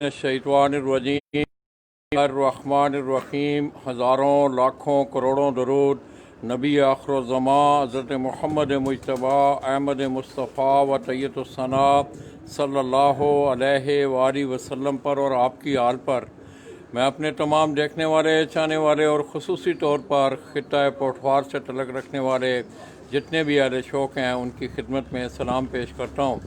शैतानिर्रजीम हज़ारों लाखों करोड़ों दरूद नबी आखिरुज़्ज़मा हज़रत मोहम्मद मुज्तबा अहमद मुस्तफ़ा व तैय्यतुस्सना सल्लल्लाहु अलैहि वसल्लम पर और आपकी आल पर मैं अपने तमाम देखने वाले, चाहने वाले और ख़ुसूसी तौर पर ख़ित्ता पोठवार से तल्लुक़ रखने वाले जितने भी अहले शौक़ हैं उनकी खिदमत में सलाम पेश करता हूँ।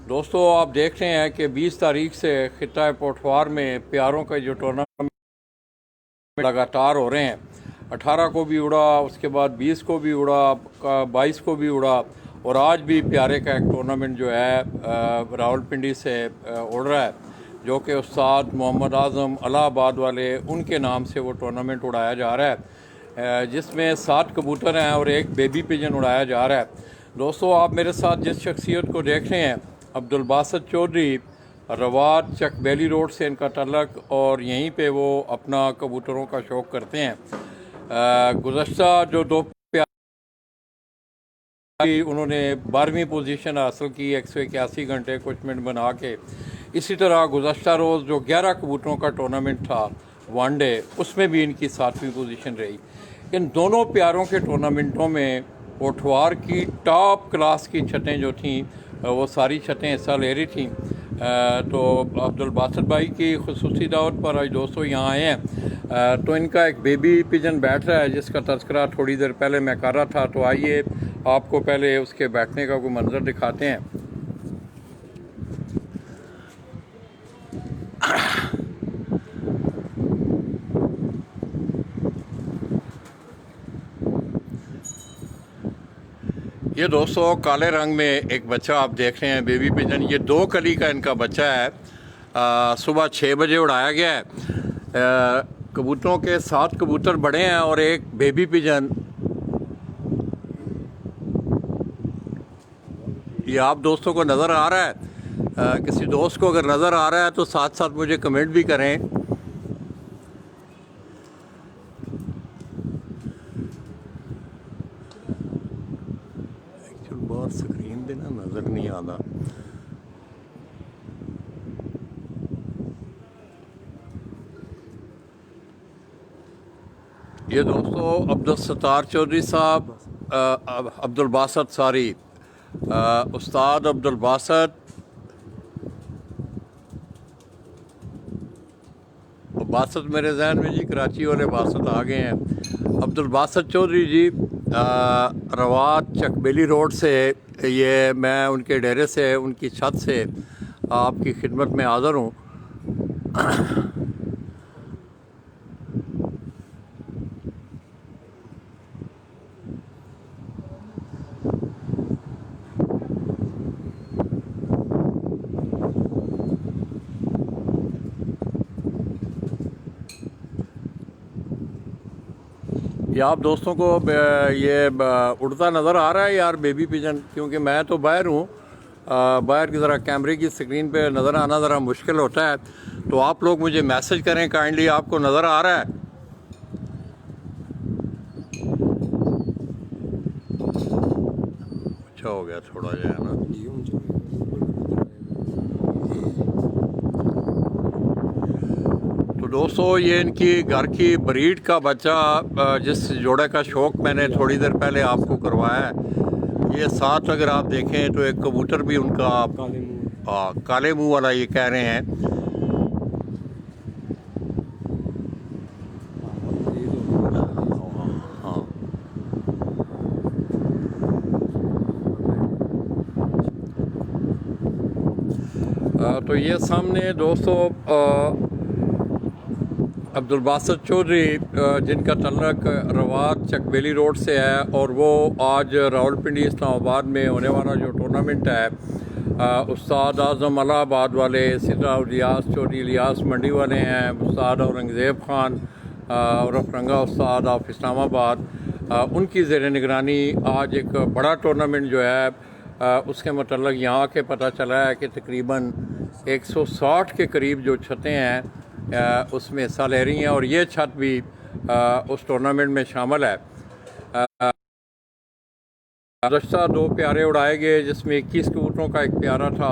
दोस्तों, आप देख रहे हैं कि 20 तारीख से ख़ित्ता पोठवार में प्यारों का जो टूर्नामेंट लगातार हो रहे हैं, 18 को भी उड़ा, उसके बाद 20 को भी उड़ा, 22 को भी उड़ा और आज भी प्यारे का एक टूर्नामेंट जो है रावलपिंडी से उड़ रहा है, जो कि उस्ताद मोहम्मद आज़म इलाहाबाद वाले उनके नाम से वो टूर्नामेंट उड़ाया जा रहा है, जिसमें 7 कबूतर हैं और एक बेबी पिजन उड़ाया जा रहा है। दोस्तों, आप मेरे साथ जिस शख्सियत को देख रहे हैं, अब्दुल बासित चौधरी, रवात चक बेली रोड से इनका तल्लक और यहीं पे वो अपना कबूतरों का शौक़ करते हैं। गुज़श्ता जो 2 उन्होंने 12वीं पोजीशन हासिल की 181 घंटे कुछ मिनट बना के। इसी तरह गुज़श्ता रोज़ जो 11 कबूतरों का टूर्नामेंट था वनडे, उसमें भी इनकी 7वीं पोजीशन रही। इन दोनों प्यारों के टूर्नामेंटों में पोठवार की टॉप क्लास की छतें जो थीं वो सारी छतें हिस्सा ले रही थीं। तो अब्दुल बासित भाई की खुसूसी दावत पर आज दोस्तों यहाँ आए हैं। तो इनका एक बेबी पिजन बैठ रहा है जिसका तज़किरा थोड़ी देर पहले मैं कर रहा था। तो आइए आपको पहले उसके बैठने का कोई मंजर दिखाते हैं। ये दोस्तों काले रंग में एक बच्चा आप देख रहे हैं, बेबी पिजन। ये 2 कली का इनका बच्चा है। सुबह 6 बजे उड़ाया गया है। कबूतरों के 7 कबूतर बड़े हैं और एक बेबी पिजन। ये आप दोस्तों को नज़र आ रहा है? किसी दोस्त को अगर नज़र आ रहा है तो साथ साथ मुझे कमेंट भी करें। बाहर स्क्रीन पे ना नज़र नहीं आता। ये दोस्तों अब्दुल सत्तार चौधरी साहब, अब्दुल बासित सारी उस्ताद अब्दुल बासित, बासित मेरे जहन में जी कराची वाले बासित आ गए हैं। अब्दुल बासित चौधरी जी रवात चकबेली रोड से, ये मैं उनके डेरे से, उनकी छत से आपकी खिदमत में हाज़िर हूँ। ये आप दोस्तों को ये उड़ता नज़र आ रहा है यार बेबी पिजन? क्योंकि मैं तो बाहर हूँ, बाहर की ज़रा कैमरे की स्क्रीन पे नज़र आना ज़रा मुश्किल होता है। तो आप लोग मुझे मैसेज करें काइंडली, आपको नज़र आ रहा है? अच्छा हो गया थोड़ा जो है ना। दोस्तों, ये इनकी घर की ब्रीड का बच्चा, जिस जोड़े का शौक़ मैंने थोड़ी देर पहले आपको करवाया है, ये साथ अगर आप देखें तो एक कबूतर भी उनका काले मुंह वाला ये कह रहे हैं। तो ये सामने दोस्तों अब्दुल बासित चौधरी, जिनका तल्लक रवात चकबेली रोड से है, और वो आज रावलपिंडी इस्लामाबाद में होने वाला जो टूर्नामेंट है, उस्ताद आज़म इलाहाबाद वाले, इसी तरह रियाज चौधरी इलियास मंडी वाले हैं, उस्ताद औरंगज़ेब ख़ान और रफरंगा उस्ताद ऑफ इस्लामाबाद, उनकी ज़ेर निगरानी आज एक बड़ा टूर्नामेंट जो है उसके मतलब यहाँ के पता चला है कि तकरीबन 160 के करीब जो छतें हैं उसमें हिस्सा ले रही हैं और ये छत भी उस टूर्नामेंट में शामिल है। गुज़श्ता 2 प्यारे उड़ाए गए जिसमें 21 कबूतरों का एक प्यारा था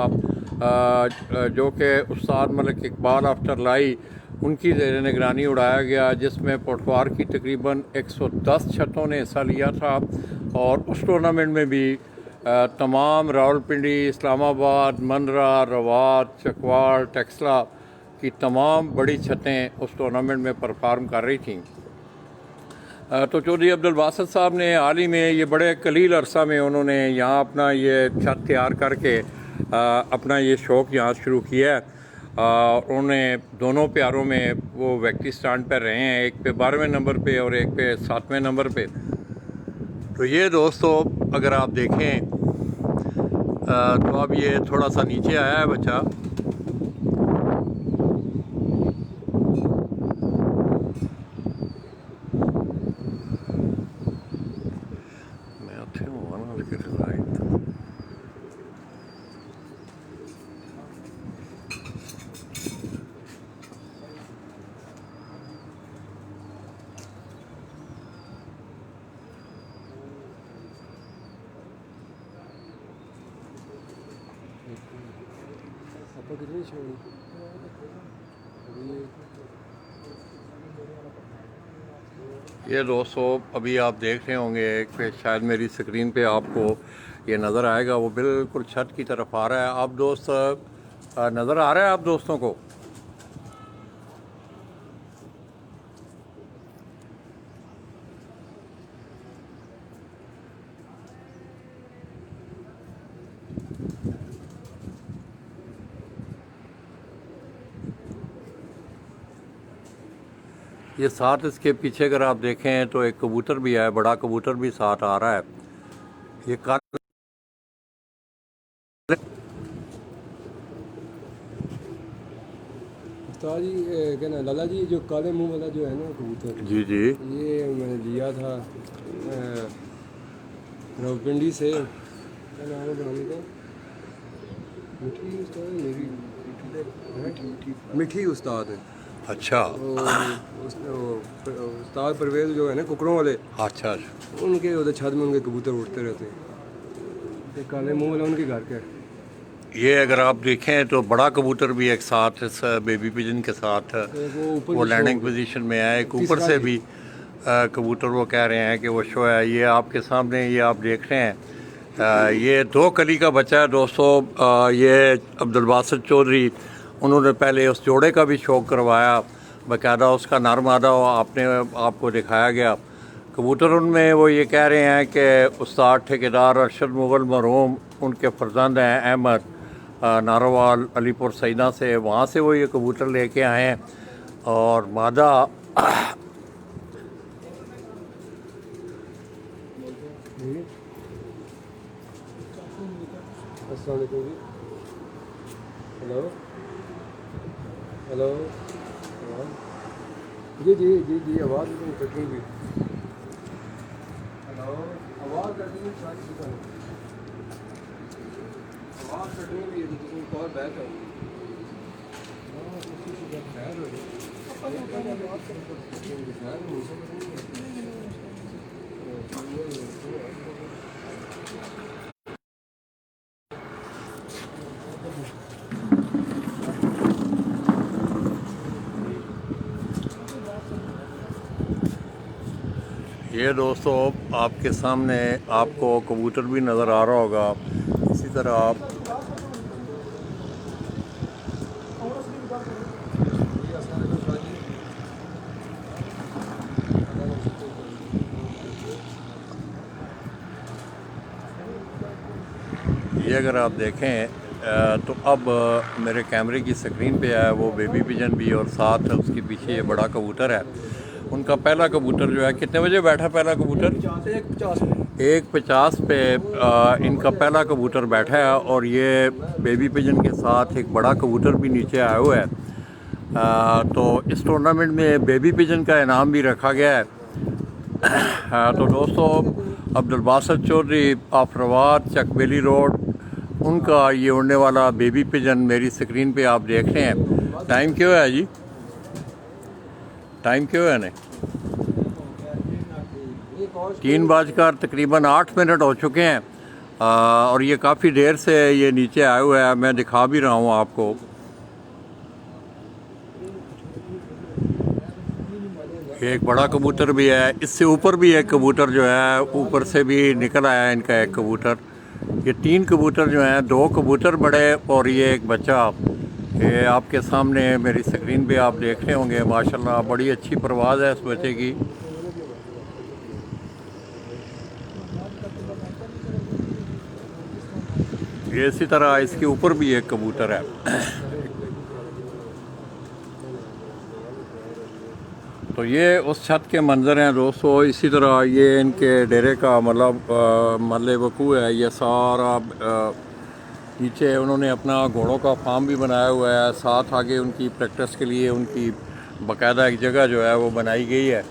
जो कि उस्ताद मलिक इकबाल आफ्टर लाई उनकी ज़ेर निगरानी उड़ाया गया, जिसमें पटवार की तकरीबन 110 छतों ने हिस्सा लिया था। और उस टूर्नामेंट में भी तमाम रावलपिंडी, इस्लामाबाद, मंदरा, रवात, चकवाल, टेक्सला की तमाम बड़ी छतें उस टूर्नामेंट में परफॉर्म कर रही थीं। तो चौधरी अब्दुल बासित साहब ने हाल ही में ये बड़े कलील अरसा में उन्होंने यहाँ अपना ये छत तैयार करके अपना ये शौक़ यहाँ शुरू किया है। उन्होंने दोनों प्यारों में वो व्यक्ति स्टैंड पर रहे हैं, एक पे 12वें नंबर पे और एक पे 7वें नंबर पे। तो ये दोस्तों अगर आप देखें तो अब ये थोड़ा सा नीचे आया है बच्चा। ये दोस्तों अभी आप देख रहे होंगे एक पे, शायद मेरी स्क्रीन पे आपको ये नज़र आएगा, वो बिल्कुल छत की तरफ आ रहा है। आप दोस्त नज़र आ रहा है आप दोस्तों को? ये साथ इसके पीछे अगर आप देखें तो एक कबूतर भी है, बड़ा कबूतर भी साथ आ रहा है। ये उस्ताद जी क्या ना लाला जी, जो काले मुंह वाला जो है ना कबूतर, जी जी, ये मैंने लिया था रावलपिंडी से। क्या नाम है बनाने का? मिठी उस्ताद मेरी मिठी उस्ताद है। अच्छा। उस्ताद परवेज जो है ना कुकड़ों वाले, अच्छा, उनके उधर छत में उनके कबूतर उड़ते रहते हैं। ये काले मुंह वाला उनके घर का। ये अगर आप देखें तो बड़ा कबूतर भी एक साथ इस बेबी पिजन के साथ वो लैंडिंग पोजीशन में है। एक ऊपर से भी कबूतर वो कह रहे हैं कि वो शो है। ये आपके सामने ये आप देख रहे हैं, ये 2 कली का बच्चा है दोस्तों। ये अब्दुल बासित चौधरी उन्होंने पहले उस जोड़े का भी शौक़ करवाया, बाकायदा उसका नर मादा आपने आपको दिखाया गया। कबूतर उनमें वो ये कह रहे हैं कि उस्ताद ठेकेदार अरशद मुग़ल मरहूम उनके फ़र्जंद हैं अहमद नारोवाल अलीपुर सईदा से, वहाँ से वो ये कबूतर लेके आए हैं। और मादा हेलो हेलो, जी जी जी जी, आवाज़ कटेंगी। हेलो, आवाज़ कटेंगी, आवाज़ कटेंगी तो कॉल बैक है। ये दोस्तों आपके सामने आपको कबूतर भी नज़र आ रहा होगा। इसी तरह आप ये अगर आप देखें तो अब मेरे कैमरे की स्क्रीन पे है वो बेबी पिजन भी, और साथ उसके पीछे ये बड़ा कबूतर है। उनका पहला कबूतर जो है कितने बजे बैठा पहला कबूतर? 1:50 पे इनका पहला कबूतर बैठा है। और ये बेबी पिजन के साथ एक बड़ा कबूतर भी नीचे आया हुआ है। तो इस टूर्नामेंट में बेबी पिजन का इनाम भी रखा गया है। तो दोस्तों अब्दुल बासित चौधरी आफरवाद चकबेली रोड, उनका ये उड़ने वाला बेबी पिजन मेरी स्क्रीन पे आप देख रहे हैं। टाइम क्यों है जी? टाइम क्यों है ने 3 बजकर तकरीबन 8 मिनट हो चुके हैं। और ये काफ़ी देर से ये नीचे आए हुए हैं, मैं दिखा भी रहा हूँ आपको। ये एक बड़ा कबूतर भी है, इससे ऊपर भी एक कबूतर जो है ऊपर से भी निकल आया है इनका एक कबूतर। ये 3 कबूतर जो हैं, 2 कबूतर बड़े और ये एक बच्चा। ये आपके सामने मेरी स्क्रीन पे आप देख रहे होंगे। माशाल्लाह बड़ी अच्छी परवाज़ है इस बच्चे की। ये इसी तरह इसके ऊपर भी एक कबूतर है। तो ये उस छत के मंज़र हैं दोस्तों। इसी तरह ये इनके डेरे का मतलब महल वकूअ है। ये सारा नीचे उन्होंने अपना घोड़ों का फार्म भी बनाया हुआ है, साथ आगे उनकी प्रैक्टिस के लिए उनकी बाकायदा एक जगह जो है वो बनाई गई है।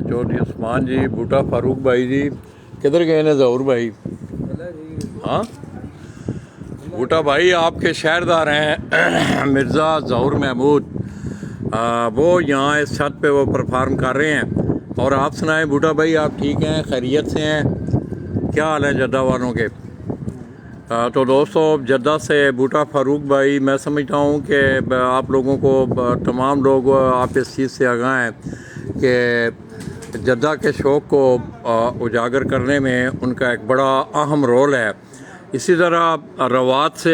जो उस्मान जी, बूटा फारूक भाई जी किधर गए ने? ज़हूर भाई, हाँ बूटा भाई आपके शहरदार हैं मिर्ज़ा ज़हूर महमूद, वो यहाँ इस छत पे वो परफॉर्म कर रहे हैं। और आप सुनाएं बूटा भाई, आप ठीक हैं, खैरियत से हैं? क्या हाल है जद्दा वालों के? तो दोस्तों जद्दा से बूटा फारूक भाई, मैं समझता हूँ कि आप लोगों को तमाम लोग आप इस चीज़ से आगाह हैं कि जद्दा के शौक़ को उजागर करने में उनका एक बड़ा अहम रोल है। इसी तरह रवात से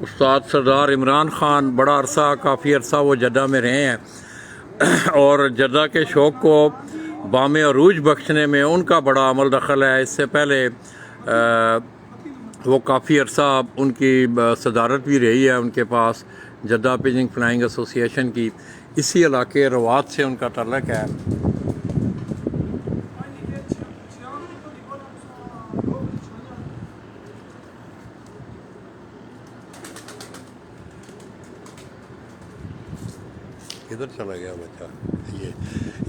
उस्ताद सरदार इमरान ख़ान बड़ा अरसा, काफ़ी अरसा वो जद्दा में रहे हैं और जद्दा के शौक़ को बामे अरूज बख्शने में उनका बड़ा अमल दखल है। इससे पहले वो काफ़ी अरसा उनकी सदारत भी रही है उनके पास जद्दा पिजिंग फ्लाइंग एसोसिएशन की। इसी इलाके रवात से उनका तल्लुक़ है। किधर चला गया बच्चा?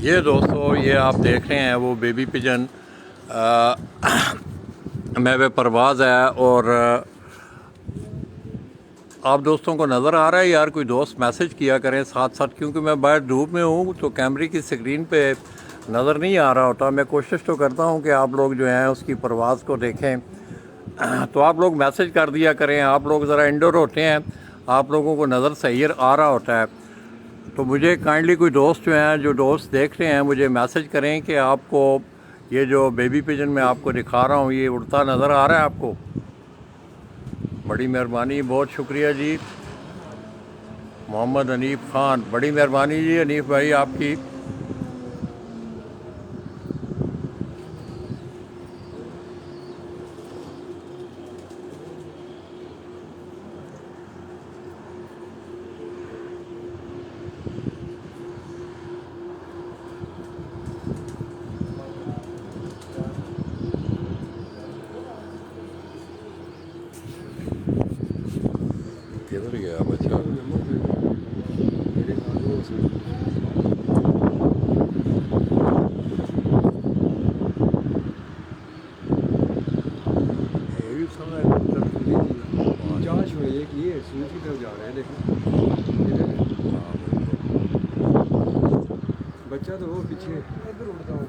ये दोस्तों ये आप देख रहे हैं वो बेबी पिजन महवे परवाज़ है। और आप दोस्तों को नज़र आ रहा है यार? कोई दोस्त मैसेज किया करें साथ साथ, क्योंकि मैं बाहर धूप में हूँ तो कैमरे की स्क्रीन पे नज़र नहीं आ रहा होता। मैं कोशिश तो करता हूँ कि आप लोग जो हैं उसकी परवाज़ को देखें, तो आप लोग मैसेज कर दिया करें। आप लोग ज़रा इंडोर होते हैं, आप लोगों को नज़र सही आ रहा होता है, तो मुझे काइंडली कोई दोस्त जो हैं, जो दोस्त देख रहे हैं, मुझे मैसेज करें कि आपको ये जो बेबी पिजन मैं आपको दिखा रहा हूँ ये उड़ता नज़र आ रहा है आपको? बड़ी मेहरबानी, बहुत शुक्रिया जी। मोहम्मद हनीफ ख़ान, बड़ी मेहरबानी जी हनीफ भाई आपकी। किधर गया बच्चा? बच्चा तो वो पीछे इधर उड़ता हूँ।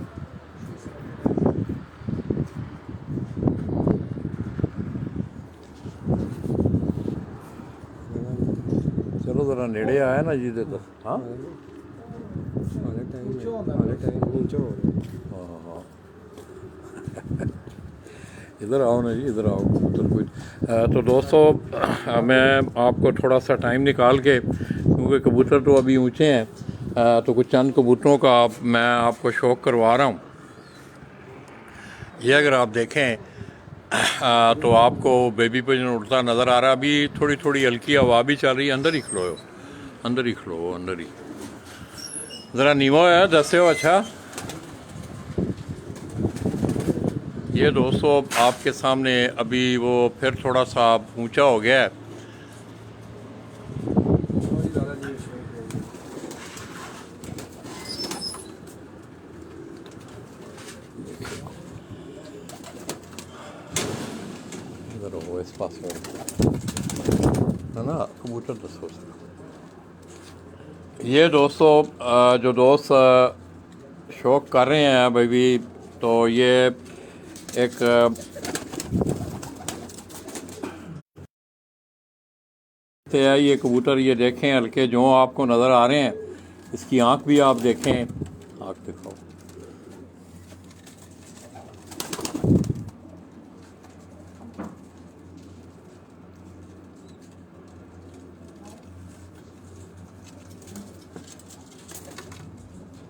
चलो ज़रा नेड़े आया ना जी तो। हाँ हाँ इधर आओ ना जी, इधर आओ कबूतर कोई। तो दोस्तों मैं आपको थोड़ा सा टाइम निकाल के, क्योंकि कबूतर तो अभी ऊंचे हैं, तो कुछ चंद कबूतरों का मैं आपको शौक़ करवा रहा हूँ। ये अगर आप देखें तो आपको बेबी पिजन उड़ता नज़र आ रहा है। अभी थोड़ी थोड़ी हल्की हवा भी चल रही है। अंदर ही खलो, अंदर ही खलो, अंदर ही ज़रा नीमो है दसे हो। अच्छा ये दोस्तों आपके सामने अभी वो फिर थोड़ा सा ऊंचा हो गया है। है ना कबूतर दसो ये दोस्तों जो दोस्त शौक कर रहे हैं भाई भी तो ये एक है ये कबूतर ये देखें हल्के जो आपको नज़र आ रहे हैं इसकी आंख भी आप देखें आंख दिखाओ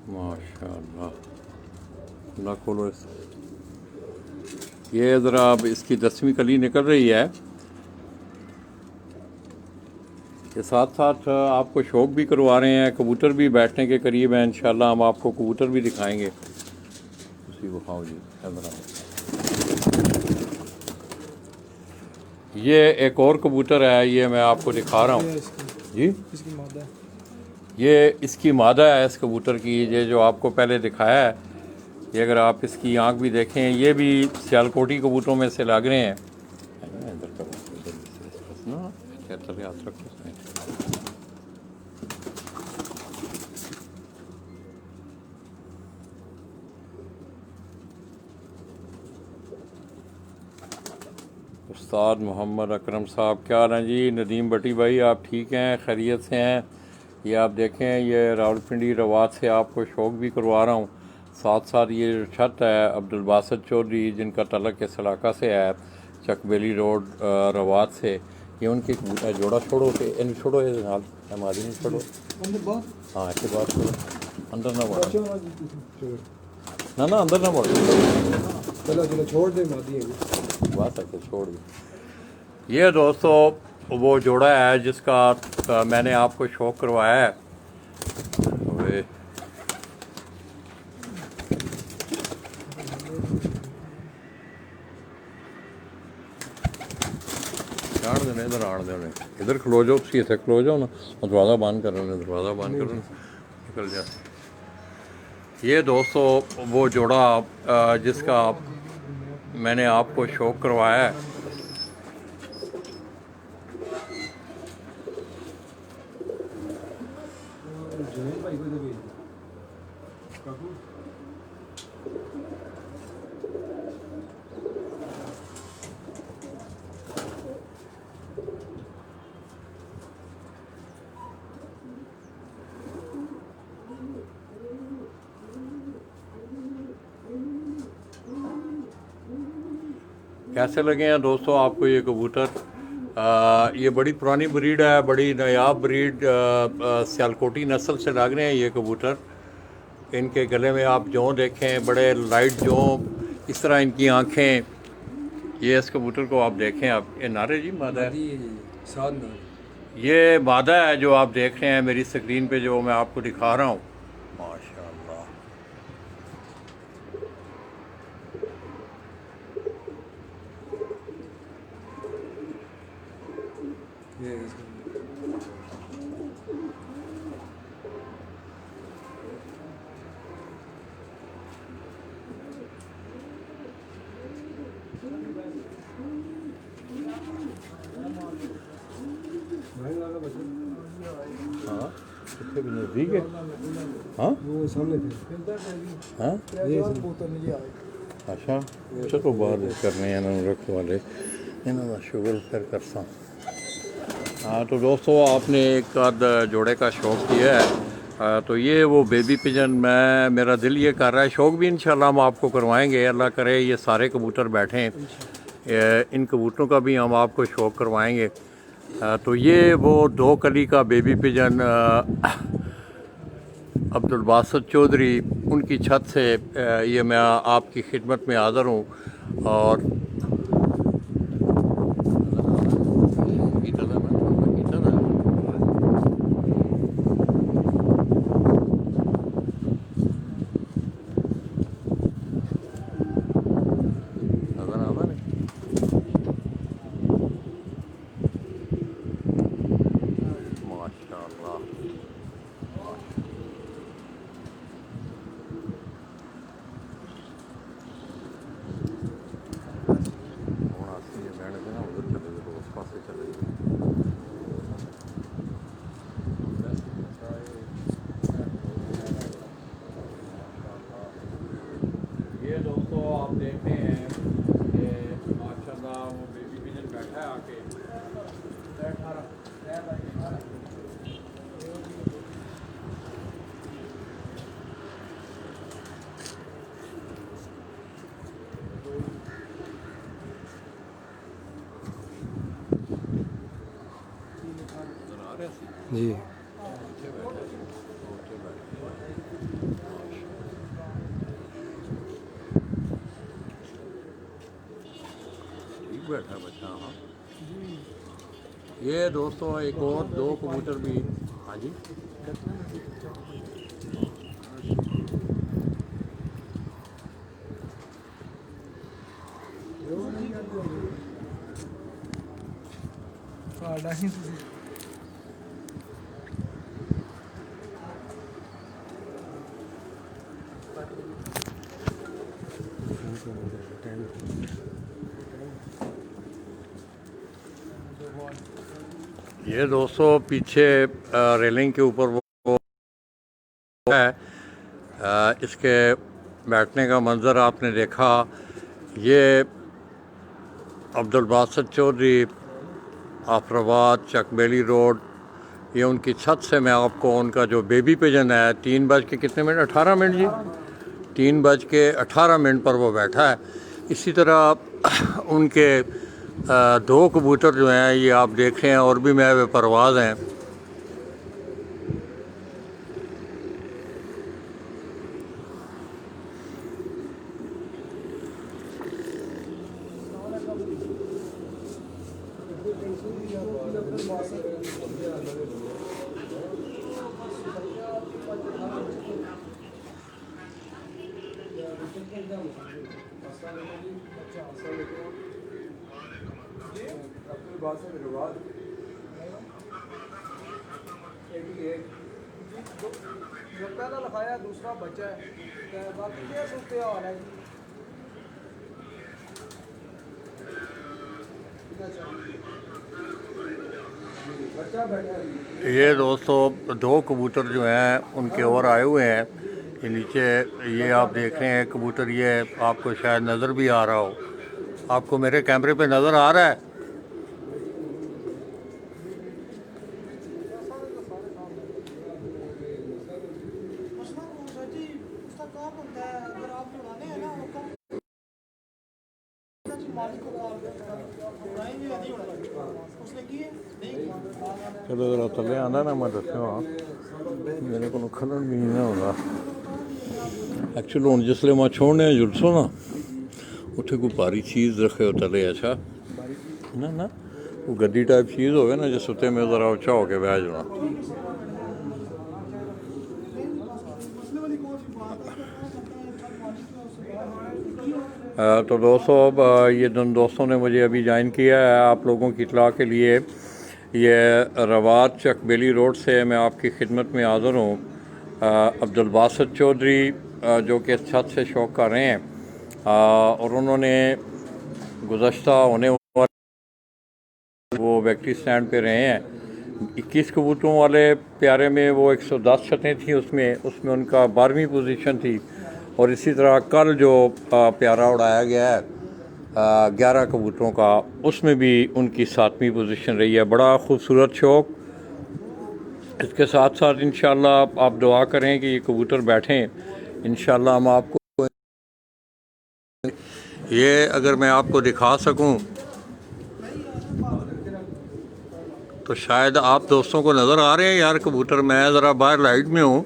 माशाल्लाह ना खोलो ये ज़रा अब इसकी 10वीं कली निकल रही है के साथ साथ आपको शौक भी करवा रहे हैं कबूतर भी बैठने के करीब हैं इंशाल्लाह हम आपको कबूतर भी दिखाएंगे उसी को खाओ जी ये एक और कबूतर है ये मैं आपको दिखा रहा हूँ जी इसकी मादा ये इसकी मादा है इस कबूतर की ये जो आपको पहले दिखाया है ये अगर आप इसकी आंख भी देखें ये भी सियालकोटी कबूतरों में से लग रहे हैं इधर करो हाथ रखो उस्ताद मोहम्मद अकरम साहब क्या हाल हैं जी नदीम भट्टी भाई आप ठीक हैं खैरियत से हैं ये आप देखें ये रावलपिंडी रवात से आपको शौक भी करवा रहा हूँ साथ साथ ये जो छत है अब्दुल बासित चौधरी जिनका तलक इस इलाका से है चकबेली रोड रवात से ये उनके जोड़ा छोड़ो के इन छोड़ो ये हाल हमारी नहीं छोड़ो हाँ ऐसे बात करो अंदर ना बढ़ो ना अंदर ना बढ़ो चलो छोड़ दे मादी बात है छोड़ दो ये दोस्तों वो जोड़ा है जिसका मैंने आपको शौक करवाया है इधर आने देने इधर खलो जाओ तुम इतने खलो जाओ ना दरवाज़ा बंद करो दरवाज़ा बंद करो निकल जा ये दोस्तों वो जोड़ा जिसका मैंने आपको शौक करवाया है कैसे लगे हैं दोस्तों आपको ये कबूतर ये बड़ी पुरानी ब्रीड है बड़ी नायाब ब्रीड सियालकोटी नस्ल से लग रहे हैं ये कबूतर इनके गले में आप जों देखें बड़े लाइट जों इस तरह इनकी आंखें ये इस कबूतर को आप देखें आप ये नारे जी मादा है ये मादा है जो आप देख रहे हैं मेरी स्क्रीन पे जो मैं आपको दिखा रहा हूँ माशाल्लाह हाँ कितने भी नज़दीक है हाँ वो सामने थे हाँ अच्छा चलो बाहर करने रख वाले इन्होंने शुगर फिर करता हाँ तो दोस्तों आपने एक आध जोड़े का शौक़ किया है तो ये वो बेबी पिजन मैं मेरा दिल ये कर रहा है शौक़ भी इंशाल्लाह हम आपको करवाएंगे अल्लाह करे ये सारे कबूतर बैठें इन कबूतरों का भी हम आपको शौक़ करवाएंगे तो ये वो 2 कली का बेबी पिजन अब्दुल बासित चौधरी उनकी छत से ये मैं आपकी खिदमत में हाज़िर हूँ और जी। ठीक बैठा बच्चा। हाँ, ये दोस्तों एक और दो कबूतर भी। हाँ जी, ये दोस्तों पीछे रेलिंग के ऊपर वो है। इसके बैठने का मंज़र आपने देखा। ये अब्दुल बासित चौधरी आफराबाद चकबेली रोड, ये उनकी छत से मैं आपको उनका जो बेबी पिजन है 3 बज के कितने मिनट 18 मिनट जी, 3 बज के 18 मिनट पर वो बैठा है। इसी तरह उनके दो कबूतर जो हैं ये आप देख रहे हैं और भी मैं वे परवाज़ हैं। जो पहला लिखाया दूसरा बच्चा है, तो बाकी क्या सूरत हाल है जी। बच्चा बैठा है। ये दोस्तों दो कबूतर जो हैं उनके और आए हुए हैं। ये नीचे ये आप देख रहे हैं कबूतर, ये आपको शायद नज़र भी आ रहा हो। आपको मेरे कैमरे पे नज़र आ रहा है? चलो जरा थले आंदा ना मैं दस्यो। हाँ, मेरे को खलन भी नहीं होगा एक्चुअली। हूँ जिसले मैं छोड़ने जुलसो ना उत्थे कोई भारी चीज़ रखे हो तले। अच्छा ना ना, वो गद्दी टाइप चीज़ होवे ना जिस उत्ते में ज़रा उच्चा होके बह जाना। तो दोस्तों अब ये दोस्तों ने मुझे अभी ज्वाइन किया है। आप लोगों की इतला के लिए ये रवात चकबेली रोड से मैं आपकी खिदमत में हाज़िर हूँ। अब्दुल बासित चौधरी जो कि छत से शौक़ कर रहे हैं और उन्होंने गुज़श्ता होने वाले वो वैक्ट्री स्टैंड पे रहे हैं। 21 कबूतरों वाले प्यारे में वो 110 छतें थी, उसमें उनका 12वीं पोजीशन थी। और इसी तरह कल जो प्यारा उड़ाया गया है 11 कबूतरों का, उसमें भी उनकी 7वीं पोजीशन रही है। बड़ा खूबसूरत शौक़। इसके साथ साथ इंशाल्लाह आप दुआ करें कि ये कबूतर बैठें। इंशाल्लाह हम आपको ये अगर मैं आपको दिखा सकूं तो शायद आप दोस्तों को नज़र आ रहे हैं यार कबूतर। मैं ज़रा बाहर लाइट में हूँ।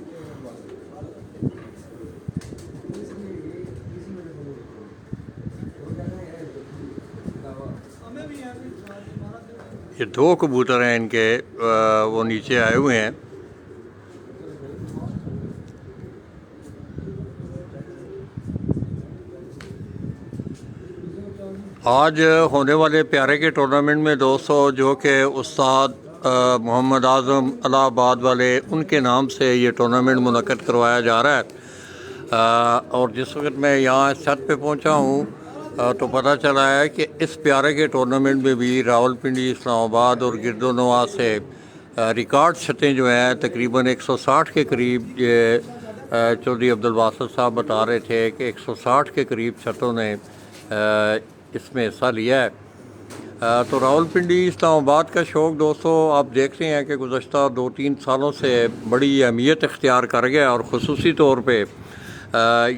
ये दो कबूतर हैं इनके, वो नीचे आए हुए हैं। आज होने वाले प्यारे के टूर्नामेंट में दोस्तों जो कि उस्ताद मोहम्मद आज़म इलाहाबाद वाले उनके नाम से ये टूर्नामेंट मुनक़्क़द करवाया जा रहा है। और जिस वक्त मैं यहाँ छत पे पहुँचा हूँ तो पता चला है कि इस प्यारे के टूर्नामेंट में भी रावलपिंडी, इस्लामाबाद और गिरदोनवा से रिकॉर्ड छतें जो हैं तकरीबन 160 के करीब, ये चौधरी अब्दुल बासित साहब बता रहे थे कि 160 के करीब छतों ने इसमें हिस्सा लिया है। तो रावलपिंडी इस्लामाबाद का शौक़ दोस्तों आप देख रहे हैं कि गुज़श्ता 2-3 सालों से बड़ी अहमियत इख्तियार कर गया। और ख़ुसूसी तौर पे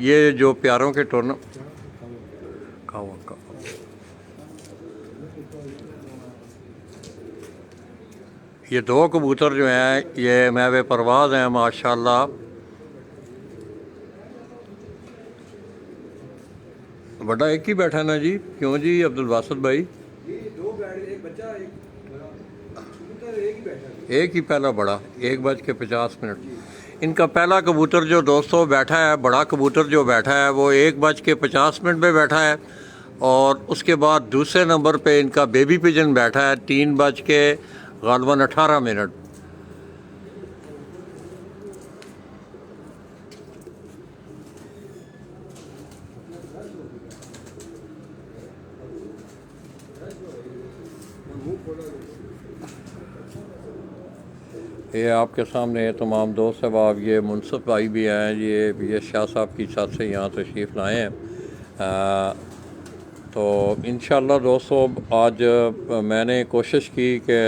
ये जो प्यारों के ये दो कबूतर जो हैं ये महवे परवाज़ हैं माशाल्लाह। बड़ा एक ही बैठा ना जी, क्यों जी अब्दुल बासित भाई? ये दो बैठ गए, एक बच्चा एक बड़ा कबूतर, एक ही बैठा है। एक ही पहला बड़ा 1:50। इनका पहला कबूतर जो दोस्तों बैठा है, बड़ा कबूतर जो बैठा है वो 1:50 पे बैठा है। और उसके बाद दूसरे नंबर पे इनका बेबी पिजन बैठा है 3:18। ये आपके सामने तमाम दोस्त अहबाब, ये मुनसफ भाई भी हैं, ये शाह साहब की छत से यहाँ तशरीफ़ लाए हैं। तो इंशाअल्लाह दोस्तों आज मैंने कोशिश की कि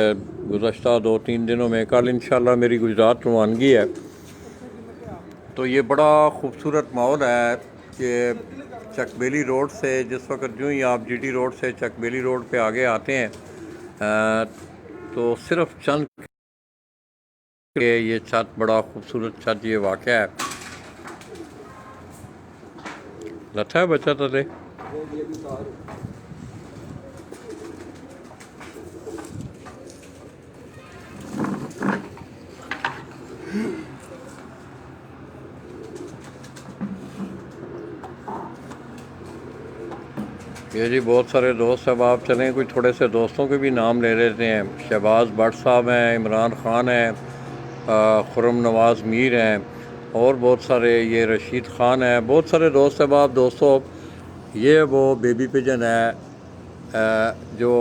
गुज़श्ता 2-3 दिनों में, कल इंशाअल्लाह मेरी गुजरात रवानगी है, तो ये बड़ा ख़ूबसूरत माहौल है कि चकबेली रोड से जिस वक्त जो ही आप जीटी रोड से चकबेली रोड पे आगे आते हैं तो सिर्फ चंद के ये छत, बड़ा खूबसूरत छत ये वाक़या है। लथा है बच्चा तले। ये जी बहुत सारे दोस्त अब आप चलें कोई थोड़े से दोस्तों के भी नाम ले लेते हैं। शहबाज भट्ट साहब हैं, इमरान ख़ान हैं, खुर्रम नवाज़ मीर हैं और बहुत सारे, ये रशीद ख़ान है, बहुत सारे दोस्त अब आप दोस्तों। ये वो बेबी पिजन है जो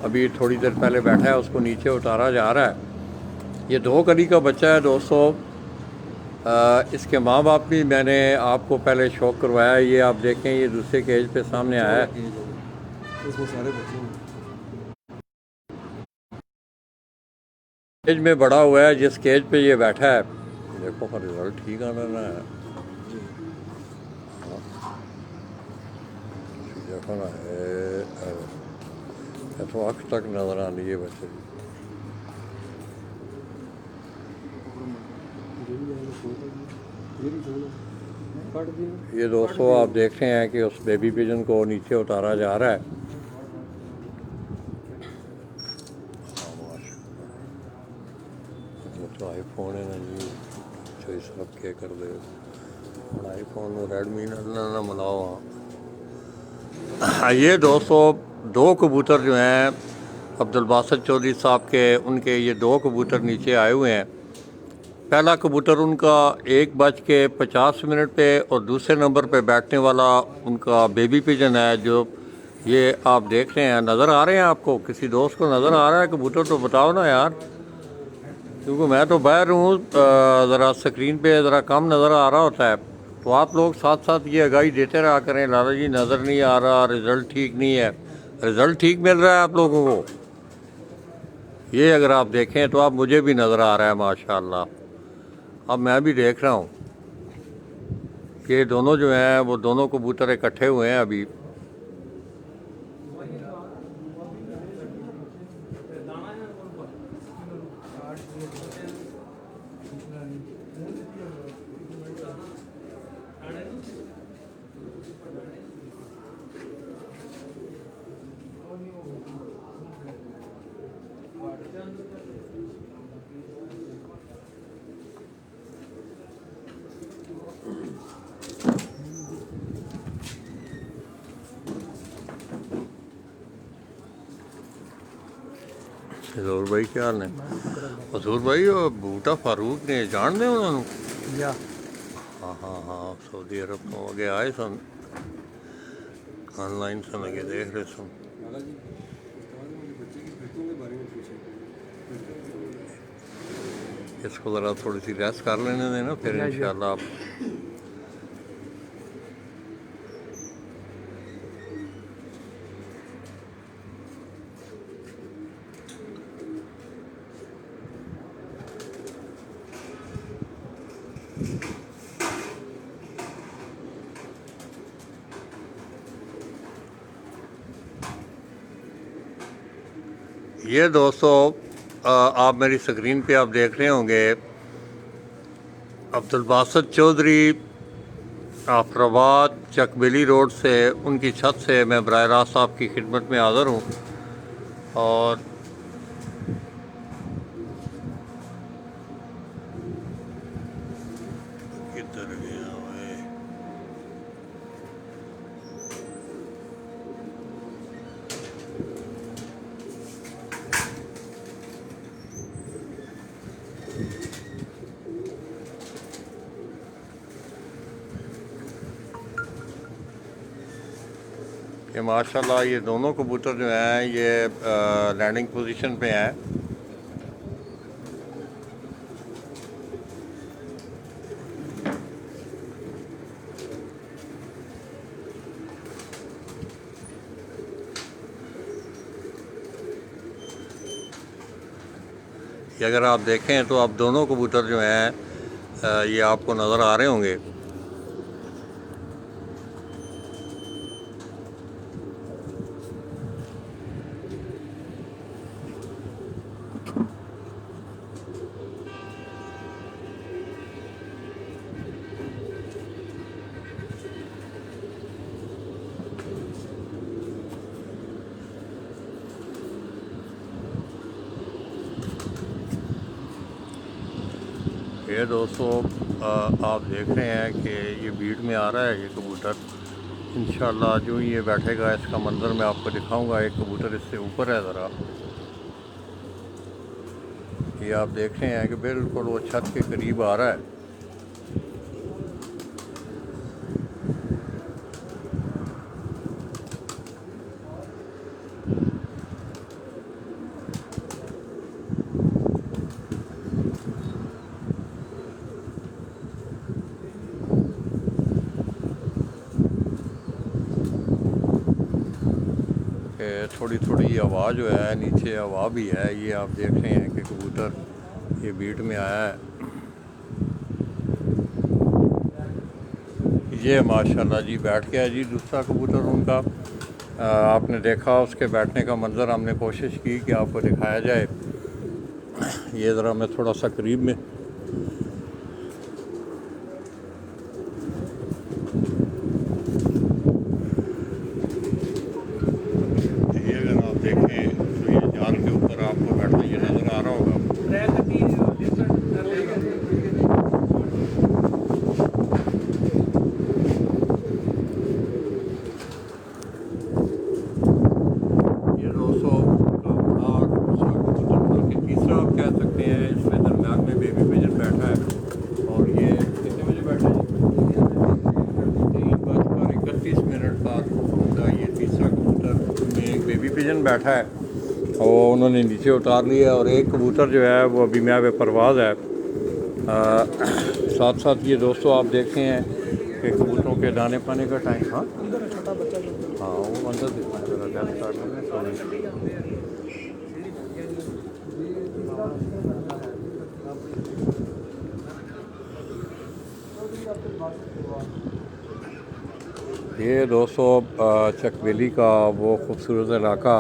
अभी थोड़ी देर पहले बैठा है, उसको नीचे उतारा जा रहा है। ये 2 कली का बच्चा है दोस्तों। इसके माँ बाप भी मैंने आपको पहले शौक करवाया। ये आप देखें, ये दूसरे केज पे सामने आया है। इसमें सारे बच्चे हैं। केज में बड़ा हुआ है, जिस केज पे ये बैठा है देखो का रिजल्ट ठीक आना है। देखो ना तो आँख तक नजर आनी है बच्चे की। ये दोस्तों आप देख रहे हैं कि उस बेबी पिजन को नीचे उतारा जा रहा है। तो आईफोन है ना जी, तो सब क्या कर दे आईफोन रेडमी ना मिलाओ। ये दोस्तों 2 कबूतर जो हैं अब्दुल बासित चौधरी साहब के, उनके ये 2 कबूतर नीचे आए हुए हैं। पहला कबूतर उनका 1:50 पे और दूसरे नंबर पे बैठने वाला उनका बेबी पिजन है जो ये आप देख रहे हैं। नज़र आ रहे हैं आपको? किसी दोस्त को नज़र आ रहा है कबूतर तो बताओ ना यार, क्योंकि मैं तो बाहर हूँ, ज़रा स्क्रीन पे ज़रा कम नज़र आ रहा होता है। तो आप लोग साथ साथ ये आगाही देते रहा करें, लाला जी नज़र नहीं आ रहा, रिज़ल्ट ठीक नहीं है। रिज़ल्ट ठीक मिल रहा है आप लोगों को। ये अगर आप देखें तो आप, मुझे भी नज़र आ रहा है माशाअल्लाह। अब मैं भी देख रहा हूँ कि दोनों जो हैं वो दोनों कबूतर इकट्ठे हुए हैं अभी। हजूर भाई क्या हाल है? हजूर भाई और बूटा फारूक ने जान दे उन्होंने? हाँ हाँ हाँ, सऊदी अरब तो आगे आए सन, ऑनलाइन से लगे देख रहे सन। इसको ज़रा थोड़ी सी रेस्ट कर लेने देना, फिर इंशाल्लाह आप ये दोस्तों आप मेरी स्क्रीन पे आप देख रहे होंगे अब्दुल बासित चौधरी आफराबाद चकबेली रोड से, उनकी छत से मैं बराह रास्त आपकी खिदमत में हाज़िर हूँ। और किधर गया है? ये माशाल्लाह ये दोनों कबूतर जो हैं ये लैंडिंग पोजीशन पे हैं। ये अगर आप देखें तो अब दोनों कबूतर जो हैं ये आपको नज़र आ रहे होंगे। ये दोस्तों आप देख रहे हैं कि ये बीट में आ रहा है ये कबूतर। इंशाल्लाह जो ये बैठेगा इसका मंज़र मैं आपको दिखाऊंगा। एक कबूतर इससे ऊपर है ज़रा, ये आप देख रहे हैं कि बिल्कुल वो छत के करीब आ रहा है। थोड़ी थोड़ी हवा जो है, नीचे हवा भी है। ये आप देख रहे हैं कि कबूतर ये बीट में आया है। ये माशाल्लाह जी बैठ गया जी दूसरा कबूतर उनका। आपने देखा उसके बैठने का मंज़र, हमने कोशिश की कि आपको दिखाया जाए। ये ज़रा मैं थोड़ा सा करीब में के ऊपर आपको बैठना ये नज़र आ रहा होगा। ये 200 का बड़ा दूसरा कबूतर, बल्कि तीसरा आप कह सकते हैं। इसमें दरम्यान में बेबी पिजन बैठा है। और ये कितने बजे बैठा है? 3:31 बाद का ये तीसरा कबूतर में एक बेबी पिजन बैठा है और उन्होंने नीचे उतार लिया। और एक कबूतर जो है वो अभी मैं परवाज़ है। साथ साथ ये दोस्तों आप देखते हैं कि कबूतरों के दाने पाने का टाइम था। हाँ वो अंदर दिखना चला क्या स्टार्ट करना। ये दोस्तों चकबेली का वो खूबसूरत इलाका,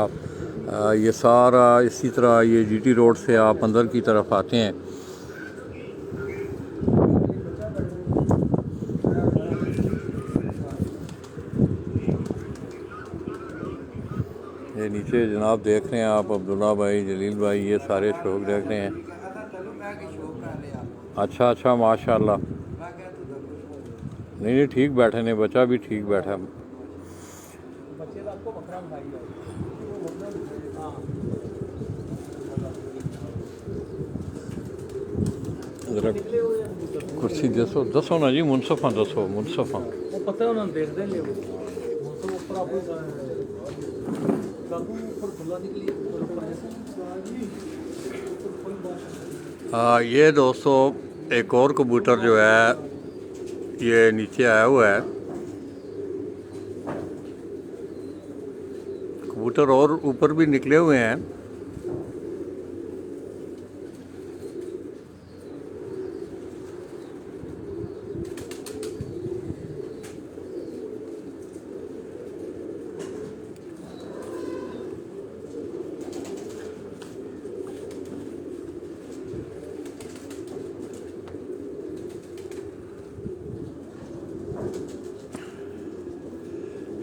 ये सारा इसी तरह ये जीटी रोड से आप अंदर की तरफ आते हैं। ये नीचे जनाब देख रहे हैं आप अब्दुल्ला भाई, जलील भाई, ये सारे शौक देख रहे हैं। अच्छा अच्छा माशाल्लाह। नहीं नहीं ठीक बैठे ने, बच्चा भी ठीक बैठा। जरा कुर्सी दसो दसो ना जी, मुनसफा दसो मुनसफा। पता है उन्होंने देख देंगे ये दोस्तों एक और कबूतर जो है ये नीचे आया हुआ है। कबूतर और ऊपर भी निकले हुए हैं।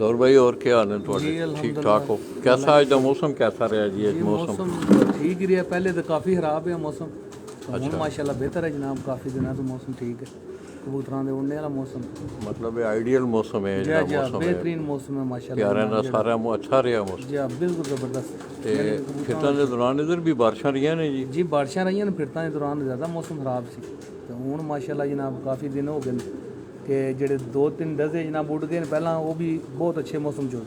और भाई और क्या हाल है जी, थोड़े ठीक अल्हम्दुलिल्लाह। ठाक हो कैसा आज का मौसम कैसा रहा जी आज जी मौसम मौसम ठीक ही रहा, पहले तो काफ़ी खराब है मौसम, तो हुण माशाल्लाह बेहतर है जनाब, काफ़ी दिनों तो मौसम ठीक है, कबूतरां दे उड़ने वाला मौसम। मतलब ये आइडियल मौसम है जी ਜਿਹੜਾ जी मौसम है बेहतरीन मौसम है माशाल्लाह प्यारे जनाब ना जेड़ा। सारा अच्छा रहा मौसम जी हाँ बिल्कुल ज़बरदस्त। ਤੇ ਖੇਤਾਂ ਦੇ ਦੌਰਾਨ ਇਧਰ ਵੀ ਬਾਰਿਸ਼ਾਂ ਰਹੀਆਂ ਨੇ ਜੀ जी बारिशां रही ने फिरतां दे दौरान ज़्यादा मौसम खराब सी, तो हुण माशाल्लाह जनाब काफ़ी दिन हो गए न कि जेड़े 2-3 डजे जनाब उड़ गए न पहला, वो भी बहुत अच्छे मौसम चो,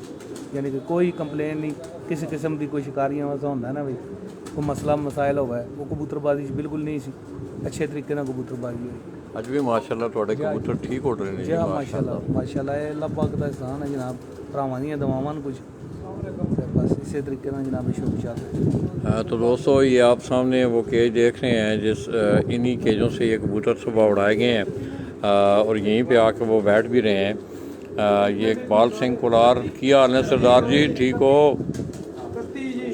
यानी कि कोई कंप्लेन नहीं, किसी किस्म की कोई शिकारियां वैसा होंदा है ना भाई, कोई मसला मसाइल होवे वो कबूतरबाजी च बिल्कुल नहीं सी, अच्छे तरीके नाल कबूतरबाजी हुई। ਅੱਜ ਵੀ ਮਾਸ਼ਾਅੱਲਾ ਤੁਹਾਡੇ ਕਬੂਤਰ ਠੀਕ ਉੱਡ ਰਹੇ ਨੇ जी ਜੀ हाँ ਮਾਸ਼ਾਅੱਲਾ माशाल्लाह माशाल्लाह ये अल्लाह पाक दा एहसान है जनाब, भरावां दियां दुआवां न कुछ, ते बस इसी तरीके नाल जनाब शुक्र चल रहा है। तो दोस्तों ये आप सामने वो केज देख रहे हैं जिस इन्हीं केजों से ये कबूतर सुबह उड़ाए गए हैं और यहीं पे आकर वो बैठ भी रहे हैं। ये इकबाल सिंह कुलार की हाल है सरदार जी ठीक हो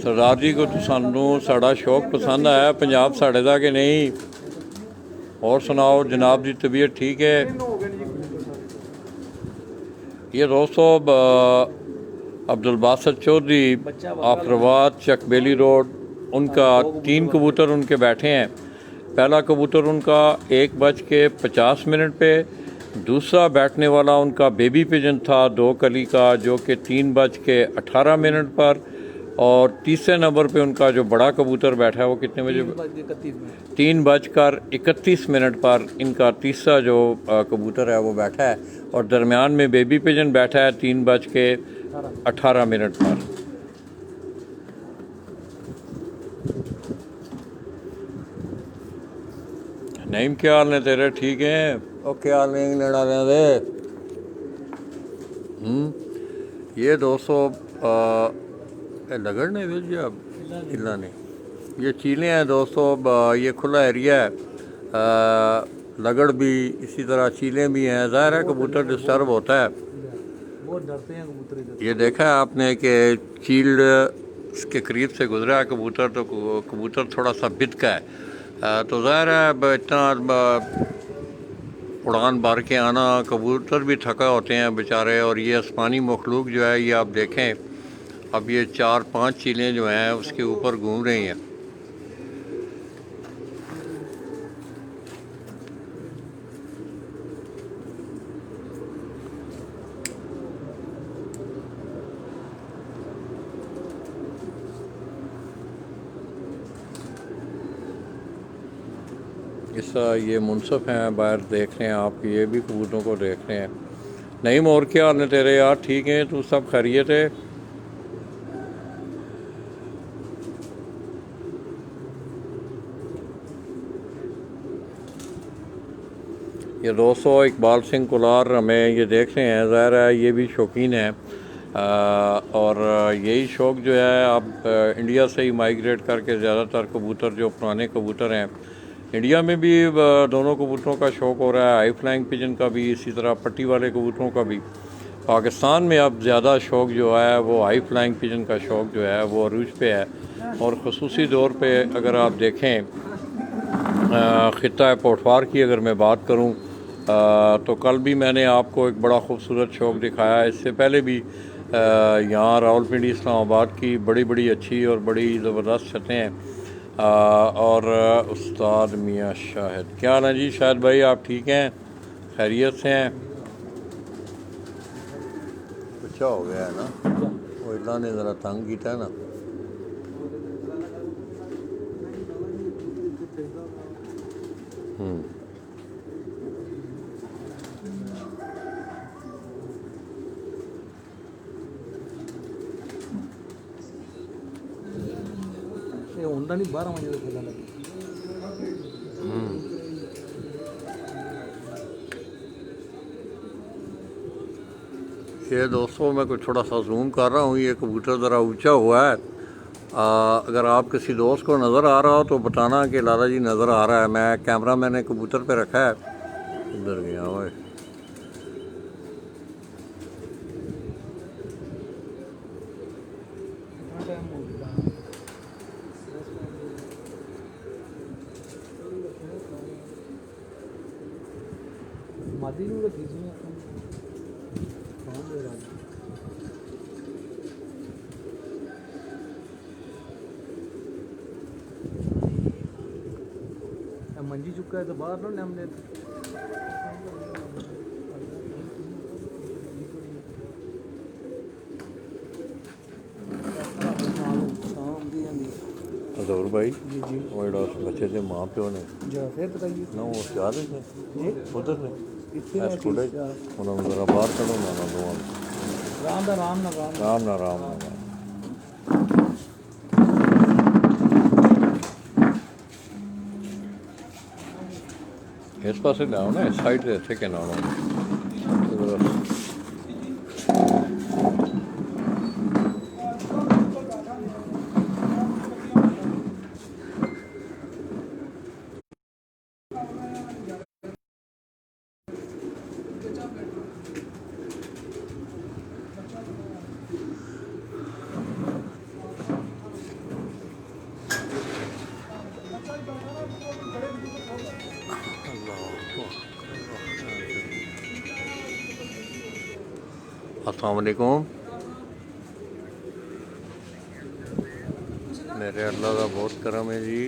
सरदार जी को तो सानू साड़ा शौक पसंद आया पंजाब साढ़े दा कि नहीं और सुनाओ जनाब की तबीयत ठीक है। ये दोस्तों अब्दुल बासित चौधरी आफरवाद चकबेली रोड, उनका 3 कबूतर उनके बैठे हैं। पहला कबूतर उनका 1:50 पे, दूसरा बैठने वाला उनका बेबी पिजन था 2 कली का जो कि 3:18 पर, और तीसरे नंबर पे उनका जो बड़ा कबूतर बैठा है वो कितने बजे 3:31 पर इनका तीसरा जो कबूतर है वो बैठा है, और दरमियान में बेबी पिजन बैठा है 3:18 पर। नईम क्या हाल ने तेरे ठीक हैं और क्या हाल नहीं लड़ा रहे दे ये दोस्तों लगड़ ने या किला ने ये चीले हैं दोस्तों ये खुला एरिया है लगड़ भी इसी तरह चीलें भी हैं, ज़ाहिर है कबूतर डिस्टर्ब होता है, बहुत डरते हैं कबूतर इधर। ये देखा है आपने कि चील के करीब से गुजरा है कबूतर तो कबूतर थोड़ा सा बिदका है, तो ज़ाहिर है इतना उड़ान भर के आना कबूतर भी थका होते हैं बेचारे, और ये आसमानी मखलूक जो है ये आप देखें अब ये 4-5 चीलें जो हैं उसके ऊपर घूम रही हैं। इस ये मुनसफ हैं बाहर देख रहे हैं आप, ये भी कबूतरों को देख रहे हैं। नईम और क्या हाल है तेरे यार ठीक हैं तू सब खैरियत है। ये दोस्तों इकबाल सिंह कुलार हमें ये देख रहे हैं, ज़ाहिर है ये भी शौकीन है और यही शौक़ जो है अब इंडिया से ही माइग्रेट करके ज़्यादातर कबूतर जो पुराने कबूतर हैं इंडिया में भी दोनों कबूतरों का शौक़ हो रहा है, हाई फ्लाइंग पिजन का भी, इसी तरह पट्टी वाले कबूतरों का भी। पाकिस्तान में अब ज़्यादा शौक़ जो है वो हाई फ्लाइंग पिजन का शौक़ जो है वो अरूज पे है, और ख़ुसूसी तौर पे अगर आप देखें ख़ित्ता पोटवार की अगर मैं बात करूं तो कल भी मैंने आपको एक बड़ा खूबसूरत शौक़ दिखाया, इससे पहले भी यहाँ रावलपिंडी इस्लामाबाद की बड़ी बड़ी अच्छी और बड़ी ज़बरदस्त छतें हैं। और उस्ताद मियाँ शाहिद क्या हाल है जी शाहिद भाई आप ठीक हैं खैरियत से हैं। अच्छा हो गया है ना वो अल्लाह ने ज़रा तंग किया है ना। ये होंदा नहीं 12 बजे तक खेलने लगे। ये दोस्तों मैं कुछ थोड़ा सा जूम कर रहा हूँ, ये कबूतर ज़रा ऊंचा हुआ है, अगर आप किसी दोस्त को नज़र आ रहा हो तो बताना कि लाला जी नज़र आ रहा है। मैं कैमरा मैंने कबूतर पे रखा है, उधर गया हुआ है। मादी भी रखी थी मंजी चुका है तो बाहर ना हमने हजूर भाई जी जी वो जो बच्चे के माँ प्यो ने जो फिर बताइए ना वो क्या रहे थे जी उधर ने कितने इस कुड़े उन्होंने जरा बाहर करो ना ना दो राम दा राम ना राम राम ना राम ना इस पास ले आओ ना इस साइड से इतने के ना अस्सलाम वालेकुम मेरे अल्लाह का बहुत करम है जी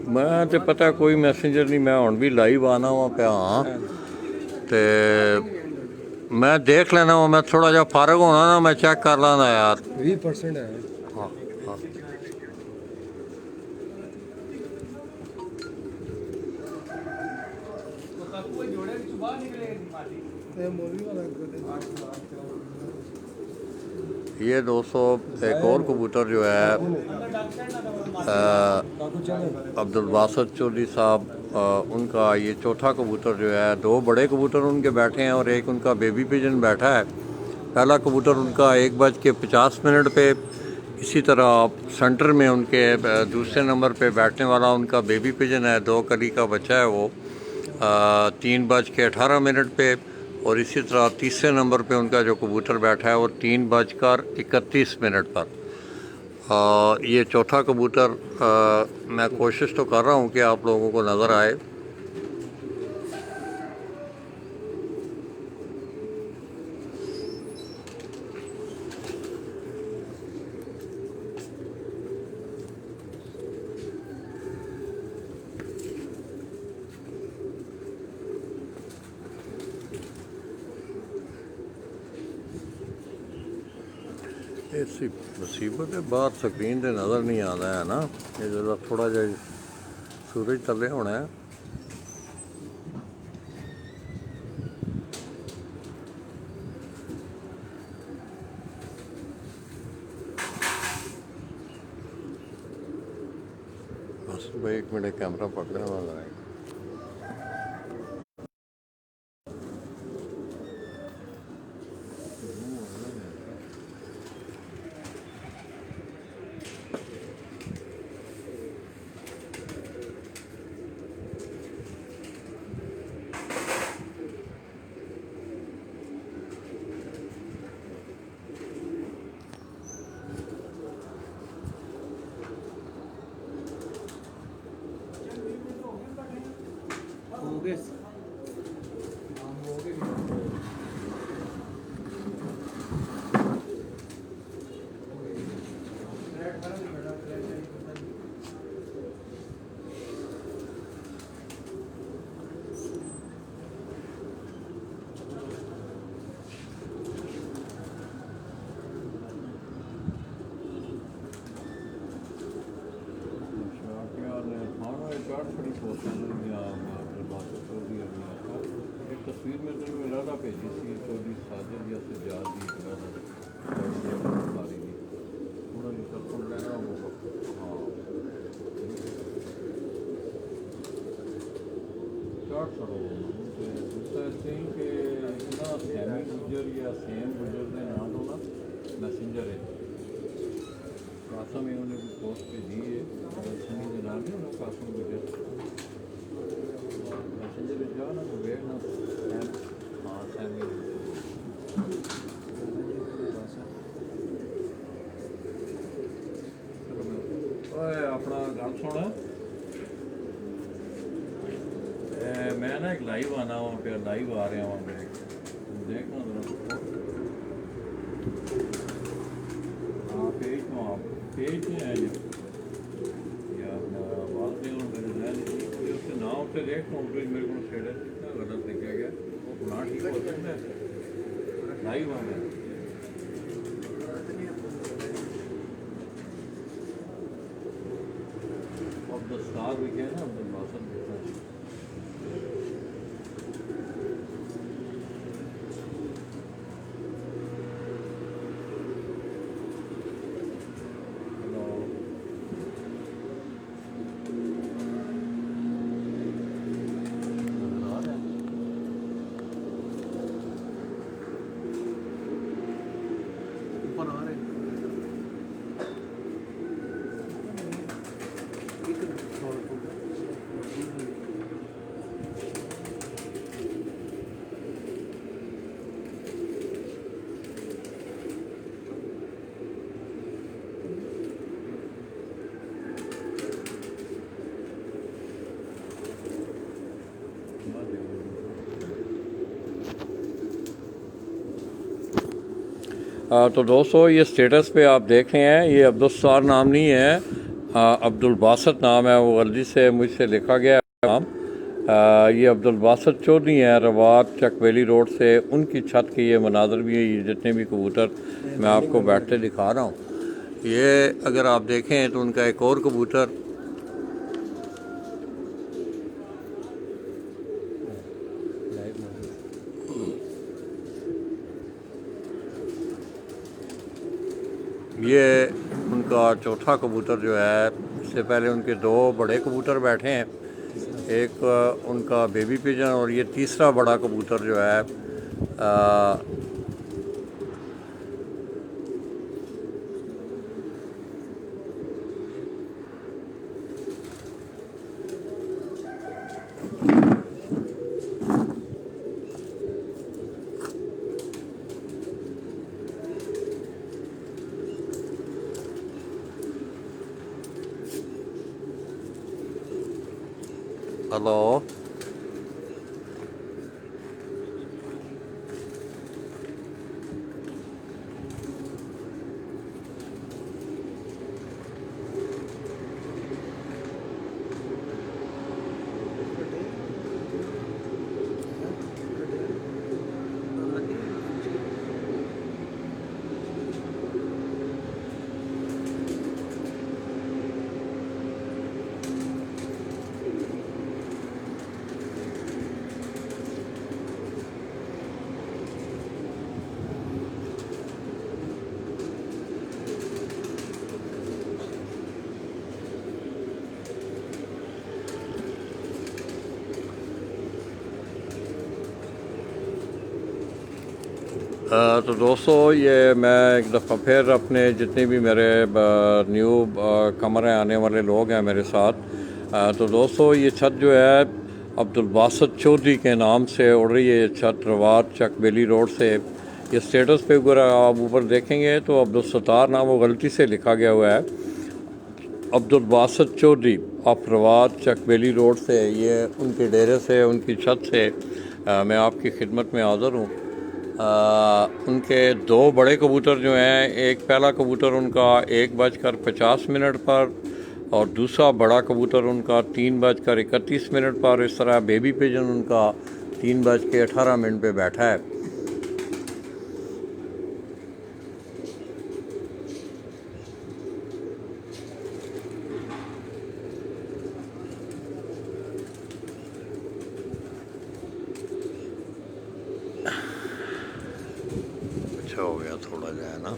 मैं तो पता कोई मैसेंजर नहीं मैं हुण भी लाइव आना वा पिया हाँ ते मैं देख लेना वा मैं थोड़ा जा फारग होना ना मैं चेक कर लाना यार 20% है हाँ हाँ ये दोस्तों एक और कबूतर जो है अब्दुल बासित चौधरी साहब उनका ये चौथा कबूतर जो है दो बड़े कबूतर उनके बैठे हैं और एक उनका बेबी पिजन बैठा है पहला कबूतर उनका 1:50 पे इसी तरह सेंटर में उनके दूसरे नंबर पे बैठने वाला उनका बेबी पिजन है 2 कली का बच्चा है वो 3:18 पे और इसी तरह तीसरे नंबर पे उनका जो कबूतर बैठा है वो 3:31 पर ये चौथा कबूतर मैं कोशिश तो कर रहा हूँ कि आप लोगों को नज़र आए ऐसी मुसीबत है बाहर स्क्रीन से नज़र नहीं आता है ना ये जरा थोड़ा जा सूरज तले होना है बस भाई 1 मिनट कैमरा पकड़ा वाला है हो गए एक तस्वीर में तो इरादा भेजी सी चौधरी साजिद या सजाद की इरादा सारी दी उन्होंने तरफों लेना वो हाँ चार सड़ो दूसरा थिंग कि इतना सैमी गुजर या सेम गुजर के नाम तो ना मैसेंजर है कासम इन्होंने भी पोस्ट भेजी है सनी के नाम है कासम गुजर मैसेंजर जाओ ना तो वेट ना हाँ सैमी अपना गल सुन है ना एक लाइव आना वहाँ पे, लाइव आ रहे हैं वहाँ पे, देखना जरा। हाँ पेज तो आप पेज में है ये यार, बात नहीं हो मेरे ध्यान नहीं, उसके नाम से देख रहा हूँ मेरे को स्टेटस इतना गलत लिखा गया, वो पुराना ठीक हो सकता है लाइव आ गया। अब्दुल सार भी क्या है ना, अब्दुल बासत लिखा है। ऊपर आ रहे तो दोस्तों ये स्टेटस पे आप देख रहे हैं, ये अब्दुल सत्तार नाम नहीं है, अब्दुल बासत नाम है, वो गलती से मुझसे लिखा गया है नाम। ये अब्दुल बासत चौधरी हैं, रवात चकवेली रोड से। उनकी छत के ये मनाजर भी है, ये जितने भी कबूतर मैं आपको बैठते दिखा रहा हूँ। ये अगर आप देखें तो उनका एक और कबूतर ये उनका चौथा कबूतर जो है, इससे पहले उनके दो बड़े कबूतर बैठे हैं, एक उनका बेबी पिजन और ये तीसरा बड़ा कबूतर जो है हेलो तो दोस्तों ये मैं एक दफ़ा फिर अपने जितने भी मेरे न्यू कमरे आने वाले लोग हैं मेरे साथ, तो दोस्तों ये छत जो है अब्दुल बासत चौधरी के नाम से उड़ रही है। ये छत रवात चकबेली रोड से, ये स्टेटस पे अगर आप ऊपर देखेंगे तो अब्दुल सत्तार नाम वो गलती से लिखा गया हुआ है। Abdul बासत Chaudhary of Rawat Chakbeli road से, ये उनके डेरे से, उनकी छत से मैं आपकी खिदमत में हाज़िर हूँ। उनके दो बड़े कबूतर जो हैं, एक पहला कबूतर उनका 1:50 पर और दूसरा बड़ा कबूतर उनका 3:31 पर। इस तरह बेबी पिजन उनका 3:18 पे बैठा है। अच्छा हो गया थोड़ा जो है ना।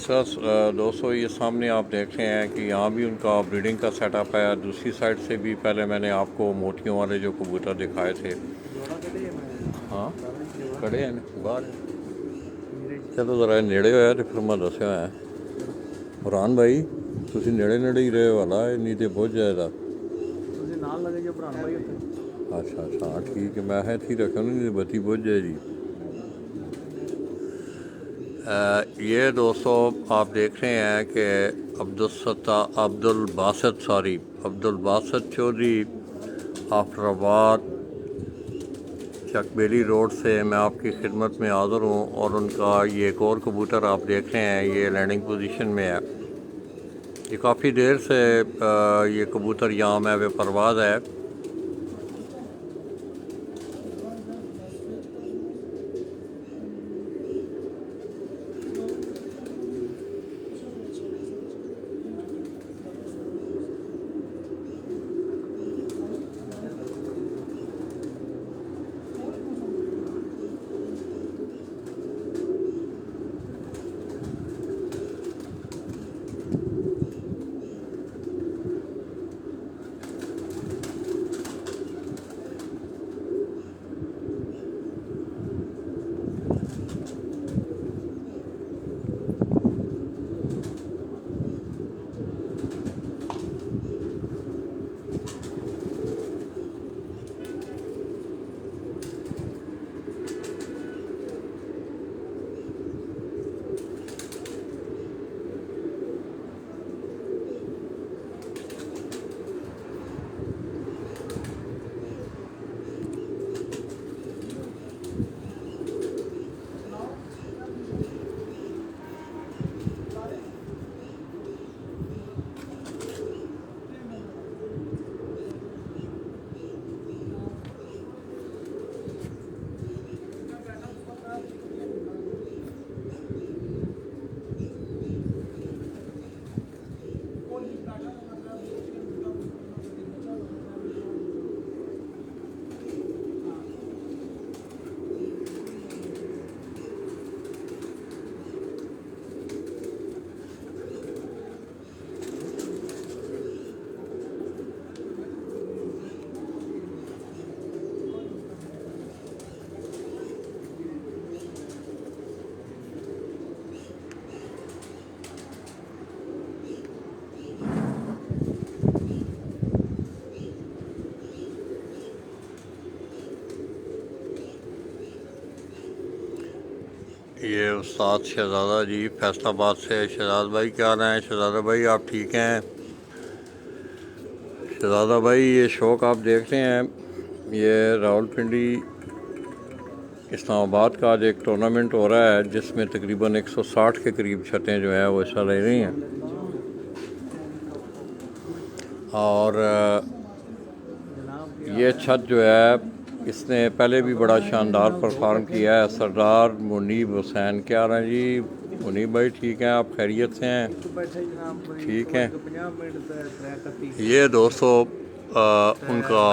दोस्तों ये सामने आप देख रहे हैं कि यहाँ भी उनका ब्रीडिंग का सेटअप है। दूसरी साइड से भी पहले मैंने आपको मोतियों वाले जो कबूतर दिखाए थे। हाँ खड़े हैं बाहर। चलो ज़रा नेड़े होया तो फिर मैं दस्या है फरहान भाई तुसी नेड़े नेड़े ही रहे वाला नहीं तो बहुत जाएगा। ਤੁਸੀਂ ਨਾਲ ਲੱਗੇ ਜੋ ਭਰਾ ਭਾਈ ਉੱਥੇ अच्छा अच्छा हाँ ठीक है मैं है थी रखा नहीं तो बत्ती बुझ जाए जी। ये दोस्तों आप देख रहे हैं कि अब्दुल बासत चौधरी आफ्टराबाद चकबेली रोड से मैं आपकी खिदमत में हाज़िर हूँ। और उनका ये एक और कबूतर आप देख रहे हैं ये लैंडिंग पोजीशन में है। ये काफ़ी देर से ये कबूतर यहाँ में परवाज़ है। ये उस्ताद शहज़ादा जी फैसलाबाद से। शहज़ाद भाई क्या हाल हैं? शहज़ादा भाई आप ठीक हैं? शहज़ादा भाई ये शौक़ आप देख रहे हैं ये रावलपिंडी इस्लामाबाद का आज एक टूर्नामेंट हो रहा है जिसमें तकरीबन 160 के करीब छतें जो है वो हिस्सा ले रही हैं। और ये छत जो है इसने पहले भी बड़ा शानदार परफॉर्म किया है। सरदार मुनीब हुसैन क्या रहा जी? मुनीब भाई ठीक हैं? आप खैरियत से हैं? ठीक हैं। ये दोस्तों उनका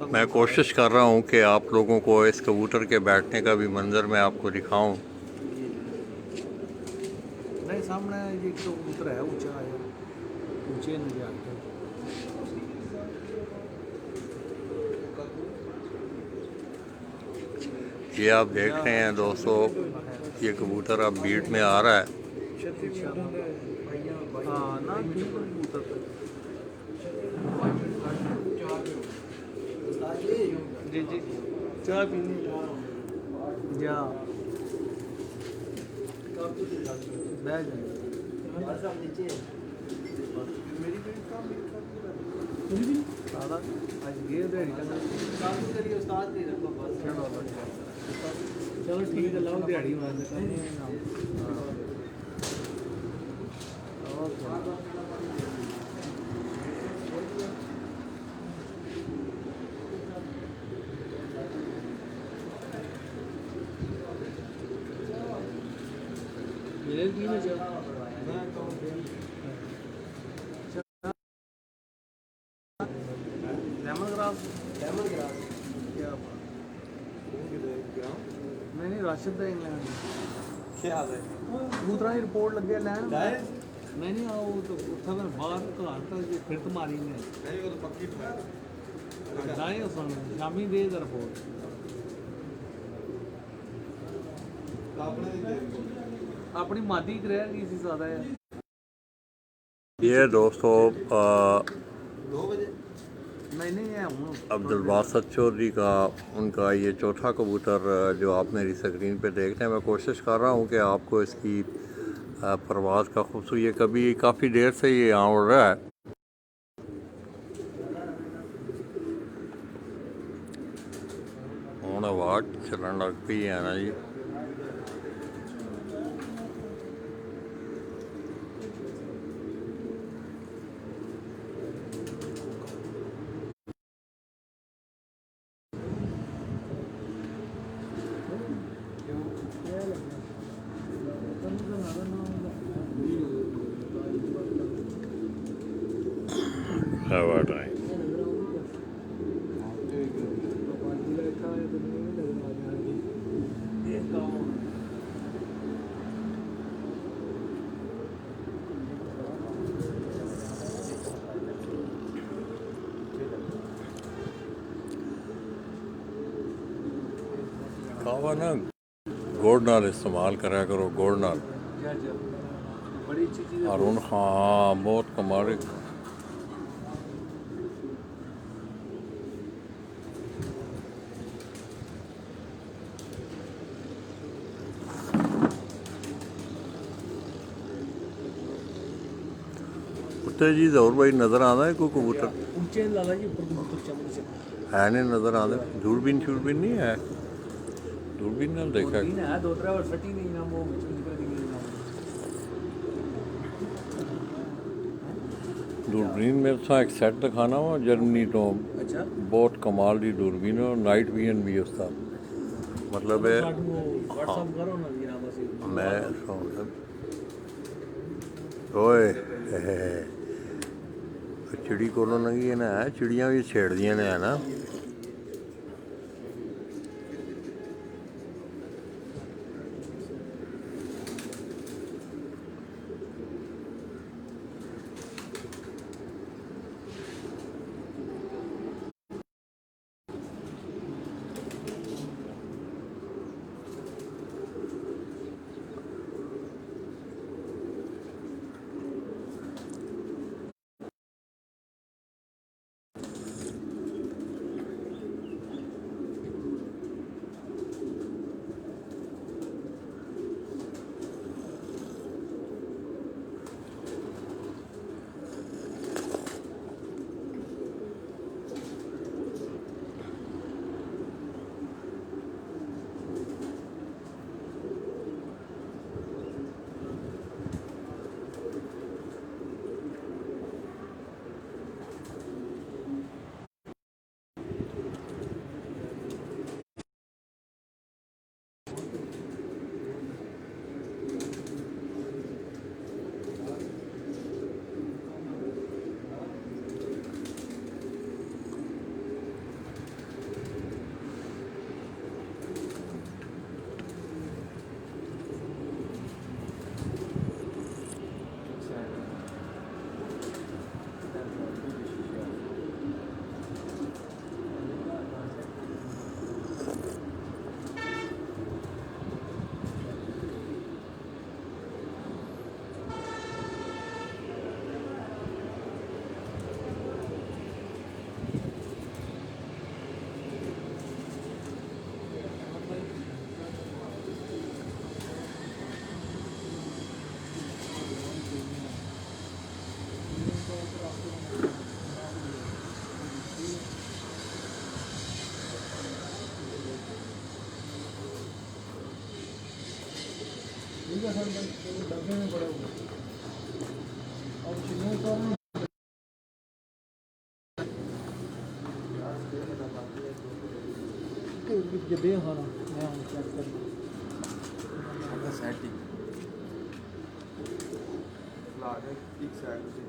मैं कोशिश कर रहा हूँ कि आप लोगों को इस कबूतर के बैठने का भी मंजर मैं आपको दिखाऊं। नहीं सामने ये कबूतर है ऊंचा है ऊंचे नहीं ये आप देख रहे हैं दोस्तों ये कबूतर अब बीट में आ रहा है। जी जी चाय पीनी जा बैठ जाए चलो ठीक है लाओ दिहाड़ी लेमन ग्रास क्या मैं नहीं राशिद का इंग्लैंड क्या हाल है? दूसरा ही रिपोर्ट लगे लैन जाए? मैं नहीं आओ तो उत्था मैं बाहर घर तक फिर तो मारी ने नहीं वो तो पक्की है। जाए सुन शामी दे इधर रिपोर्ट आपने नहीं दिया। अपनी मादी च रह गई सी ज्यादा है ये दोस्तों 2 बजे मैं नहीं है हूँ अब्दुल बासित चौधरी का उनका ये चौथा कबूतर जो आप मेरी स्क्रीन पे देख रहे हैं, मैं कोशिश कर रहा हूँ कि आपको इसकी परवाज़ का खूबसूरत, ये कभी काफ़ी देर से ये यहाँ उड़ रहा है। हूँ आवाज़ चलन लग पई है ना जी। क्या बात है। कहवा ना गुड़ नाल इस्तेमाल करा करो, गुड़ नाल। बड़ी अच्छी चीज़ हारून खां बहुत कमाल। उत्ते जी जरूर भाई नज़र आता है कोई कबूतर ऊंचे लाला जी ऊपर कबूतर चमक से है नहीं नज़र आता? दूरबीन शूरबीन नहीं है? दूरबीन नाल देखा तीन है दो तरह और फटी नहीं ना वो निकल गई ना दूरबीन मेरे साथ एक सेट दिखाना वा जर्मनी तो अच्छा बहुत कमाल दी दूरबीन है और नाइट विजन भी उसका मतलब है। व्हाट्सएप करो ना जी नाम से मैं ओए चिड़ी कोलों लंघी है ना, चिड़ियाँ भी छेड़दियाँ ने है ना। डब्बे में पड़े हुए और चिन्हों को जबे खाना मैं हूँ चेक कर सेटिंग ला के एक साइड से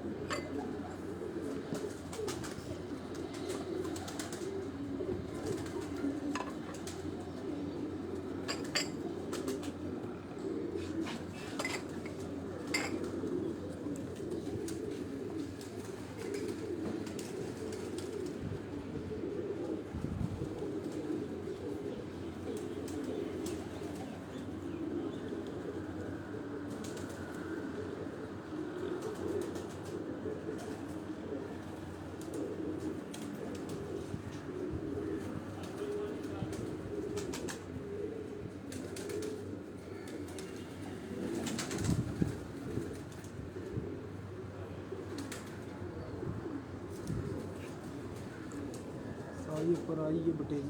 आई ये बटेरी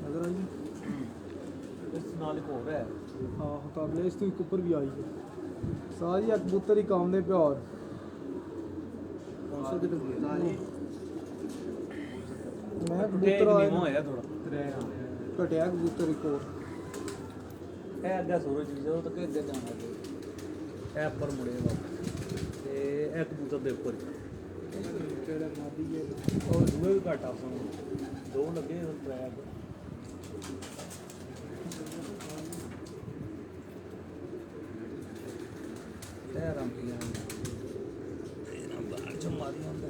नजर आई इस नाल एक होर है हाँ मुकाबले इस तो एक ऊपर भी आई है सारी कबूतर ही काम ने प्यार 500 ਦੇ ਰੁਪਏ मैं ਕਬੂਤਰ कबूतर आया ਹੋਇਆ ਥੋੜਾ घटिया कबूतर एक और ਇਹ ਅੱਗੇ ਸੂਰਜ ਜੀ ਜਦੋਂ ਤੱਕ ਅੱਗੇ ਜਾਣਾ ਤੇ ਇਹ ਉੱਪਰ ਮੁੜੇ ਵਾਪਸ ਤੇ ਇਹ ਕਬੂਤਰ ਦੇ ਉੱਪਰ केड़ा मादी है ਉਹ ਦੂਏ ਵੀ ਘੱਟ ਆਸਾਂ ਦੋ ਲੱਗੇ ਹੁਣ ਟਰੈਕ ਇਹ ਰੰਪੀਆਂ ਇਹਨਾਂ ਬਾਹਰ ਚ ਮਾਰੀ ਹੁੰਦਾ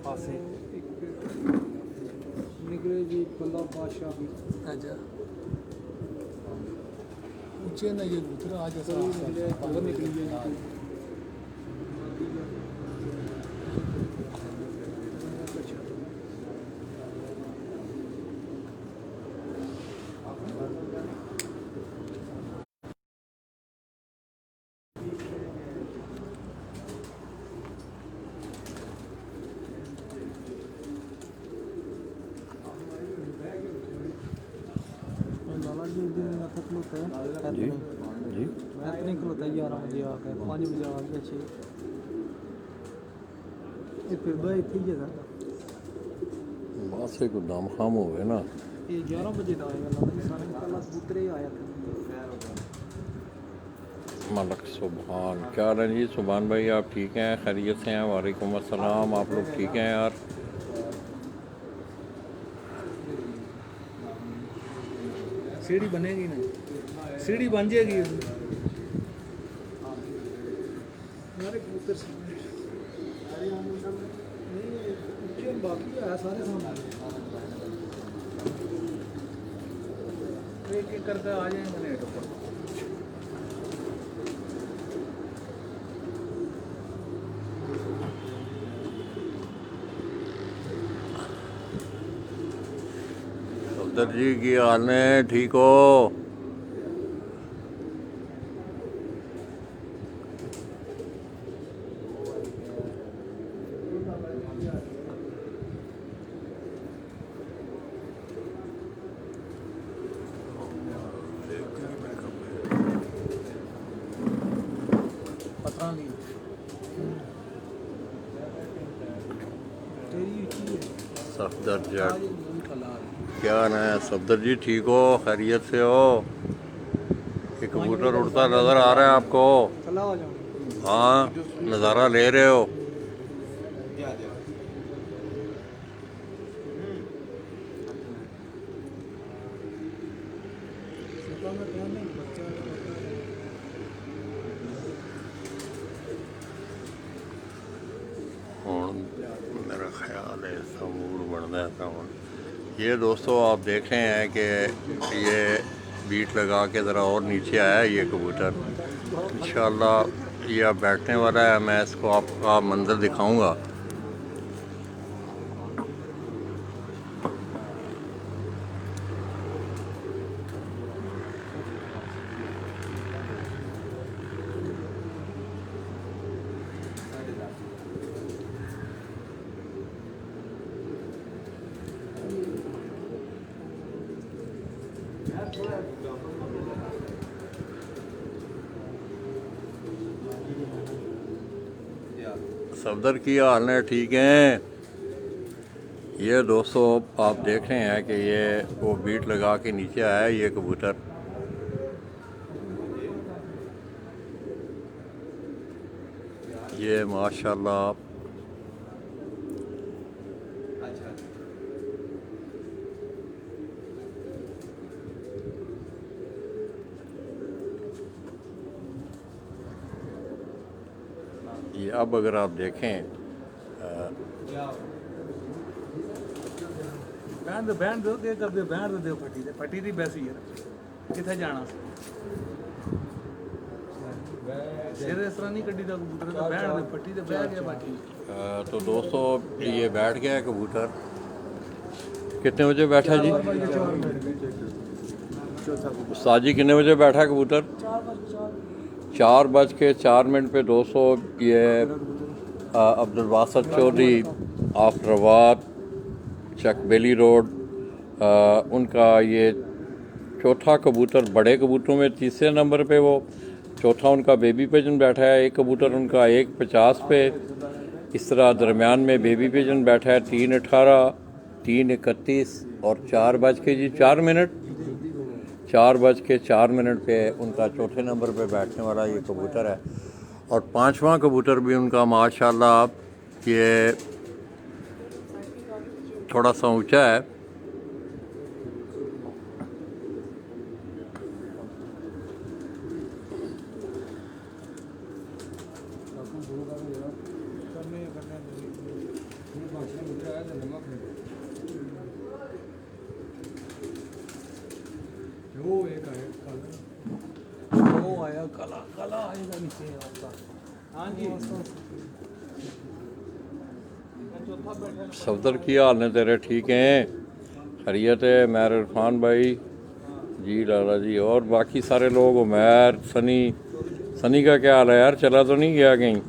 ਪਾਸੇ निकले जी बल्ला बादशाह भी अच्छा ऊंचे ना ये कबूतर आज सर निकले खबर निकली है लाला जी एक दिन मैं थक लोता है जी जी मैं तो नहीं खलोता 11 बजे आके 5 बजे आके 6 ये फिर भाई थी जगह बासे को दम खाम हो गए ना ये 11 बजे का आएगा लाला जी सारे कल कबूतर ही आया था मलक सुबहान क्या हाल है जी सुबहान भाई आप ठीक हैं खैरियत से हैं वालेकुम अस्सलाम आप लोग ठीक हैं यार सीढ़ी बनेगी ना सीढ़ी बन जाएगी हमारे कबूतर नहीं ऊंचे बाकी है सारे सामने एक एक करके आ जाएंगे नेट ऊपर सफदर जी की हाल है ठीक हो पता नहीं तेरी ऊंची है सफदर आज जट नहीं खला क्या हाल है सफदर जी ठीक हो खैरियत से हो ये कबूतर उड़ता नज़र आ रहा है आपको खला हो जाऊंगी हाँ नज़ारा ले रहे हो सुबह में टाइम नहीं बच्चा ਹੁਣ मेरा ख्याल है इसका मूड बनता है था ਹੁਣ ये दोस्तों आप देख रहे हैं कि ये बीट लगा के ज़रा और नीचे आया है ये कबूतर इंशाल्लाह ये अब बैठने वाला है मैं इसको आपका मंजर दिखाऊंगा सफदर की हाल है ठीक हैं ये दोस्तों आप देख रहे हैं कि ये वो बीट लगा के नीचे आया है ये कबूतर ये माशाल्लाह ये अब अगर आप देखें बहन दो क्या कर दो बहन दो फटी थी वैसी है कितने जाना सिर इस तरह नहीं कड्डी दा कबूतर तो बहन दे फटी ते बह गया बाकी तो दोस्तों ये बैठ गया है कबूतर कितने बजे बैठा जी उस्ताद जी कितने बजे बैठा है कबूतर 4:04 पे दोस्तों ये अब्दुल बासित चौधरी आफ्टरवाद चकबेली रोड। उनका ये चौथा कबूतर बड़े कबूतरों में तीसरे नंबर पे वो, चौथा उनका बेबी पिजन बैठा है। एक कबूतर उनका 1.50 पे, इस तरह दरमियान में बेबी पिजन बैठा है 3.18, 3.31 और 4:04 4:04 पे उनका चौथे नंबर पे बैठने वाला ये कबूतर है। और पांचवा कबूतर भी उनका माशाल्लाह ये थोड़ा सा ऊंचा है। सफदर की हाल ने तेरे ठीक हैं? खैरियत है? मैर इरफान भाई जी, लाला जी और बाकी सारे लोग, उमैर, सनी का क्या हाल है यार? चला तो नहीं गया कहीं?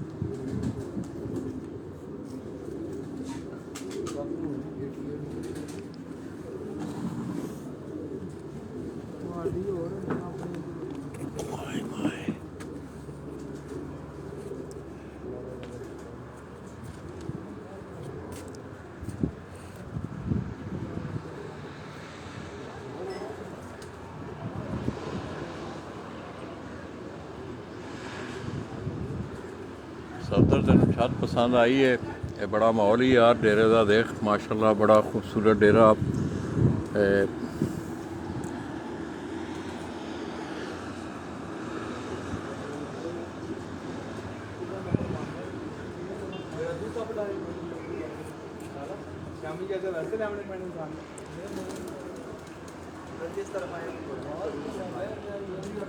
सफदर तेन छत पसंद आई है? ये बड़ा माहौल ही यार डेरे का, देख माशाल्लाह बड़ा खूबसूरत डेरा।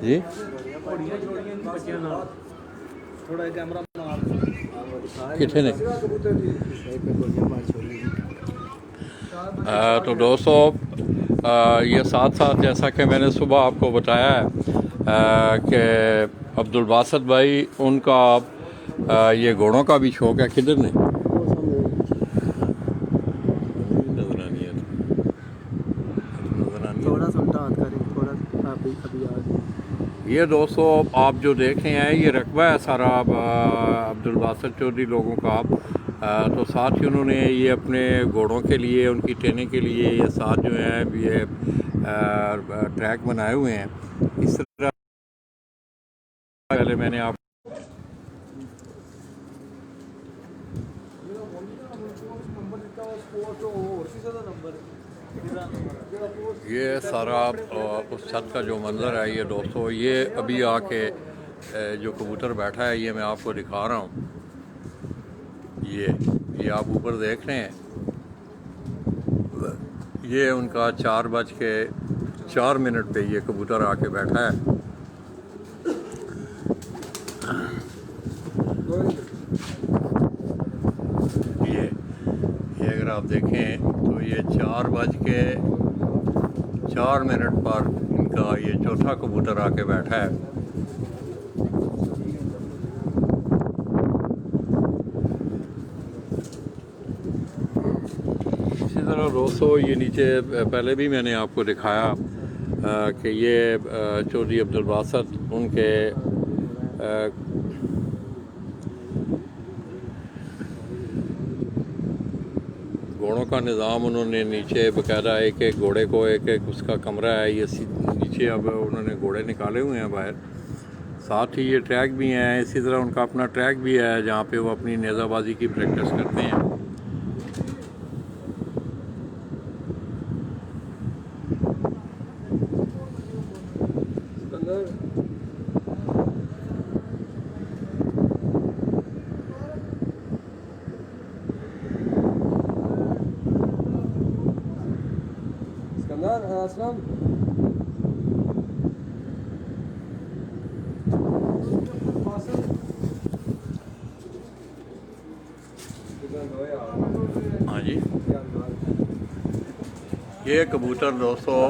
जी कितने ने? तो दोस्तों ये साथ साथ जैसा कि मैंने सुबह आपको बताया है कि अब्दुल बासित भाई उनका ये घोड़ों का भी शौक़ है। किधर ने ये दोस्तों आप जो देख रहे हैं ये रकबा है सारा अब्दुल बासित चौधरी लोगों का। तो साथ ही उन्होंने ये अपने घोड़ों के लिए, उनकी ट्रेनिंग के लिए ये साथ जो है ये ट्रैक बनाए हुए हैं। इस तरह पहले मैंने आप ये सारा उस छत का जो मंज़र है ये दोस्तों, ये अभी आके जो कबूतर बैठा है ये मैं आपको दिखा रहा हूँ। ये आप ऊपर देख रहे हैं, ये उनका 4:04 पे ये कबूतर आके बैठा है। ये अगर आप देखें तो ये 4:04 पर इनका ये चौथा कबूतर आके बैठा है। इसी तरह दोस्तों ये नीचे पहले भी मैंने आपको दिखाया कि ये चौधरी अब्दुल बासित उनके घोड़ों का निज़ाम उन्होंने नीचे बाकायदा एक घोड़े को एक उसका कमरा है, ये नीचे अब उन्होंने घोड़े निकाले हुए हैं बाहर। साथ ही ये ट्रैक भी हैं, इसी तरह उनका अपना ट्रैक भी है जहाँ पे वो अपनी नेज़ाबाजी की प्रैक्टिस करते हैं। हाँ जी, ये कबूतर दोस्तों,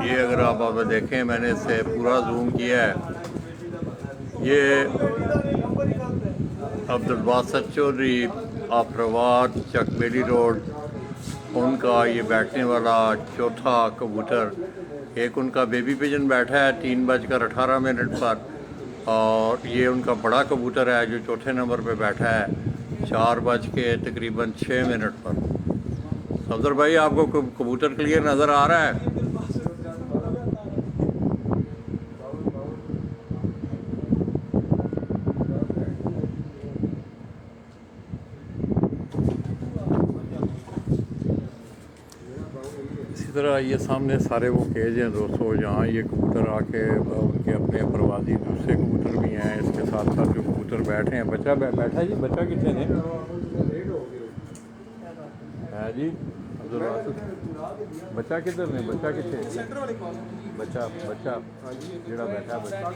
ये अगर आप देखें मैंने इसे पूरा जूम किया है। ये अब्दुल बासित चौधरी आफ्राबाद चकबेली रोड उनका ये बैठने वाला चौथा कबूतर, एक उनका बेबी पिजन बैठा है 3:18 पर, और ये उनका बड़ा कबूतर है जो चौथे नंबर पे बैठा है 4:06 पर। सफदर भाई, आपको कबूतर क्लियर नज़र आ रहा है? इसी तरह ये सामने सारे वो केज हैं दोस्तों, जहाँ ये कबूतर आके उनके अपने परवाजी दूसरे कबूतर भी हैं, इसके साथ साथ जो कबूतर बैठे हैं। बच्चा बैठा है जी, बच्चा कितने ने है जी? अब्दुल वासिफ, बच्चा किधर ने? बच्चा कितने? बच्चा बच्चा जेड़ा बैठा बच्चा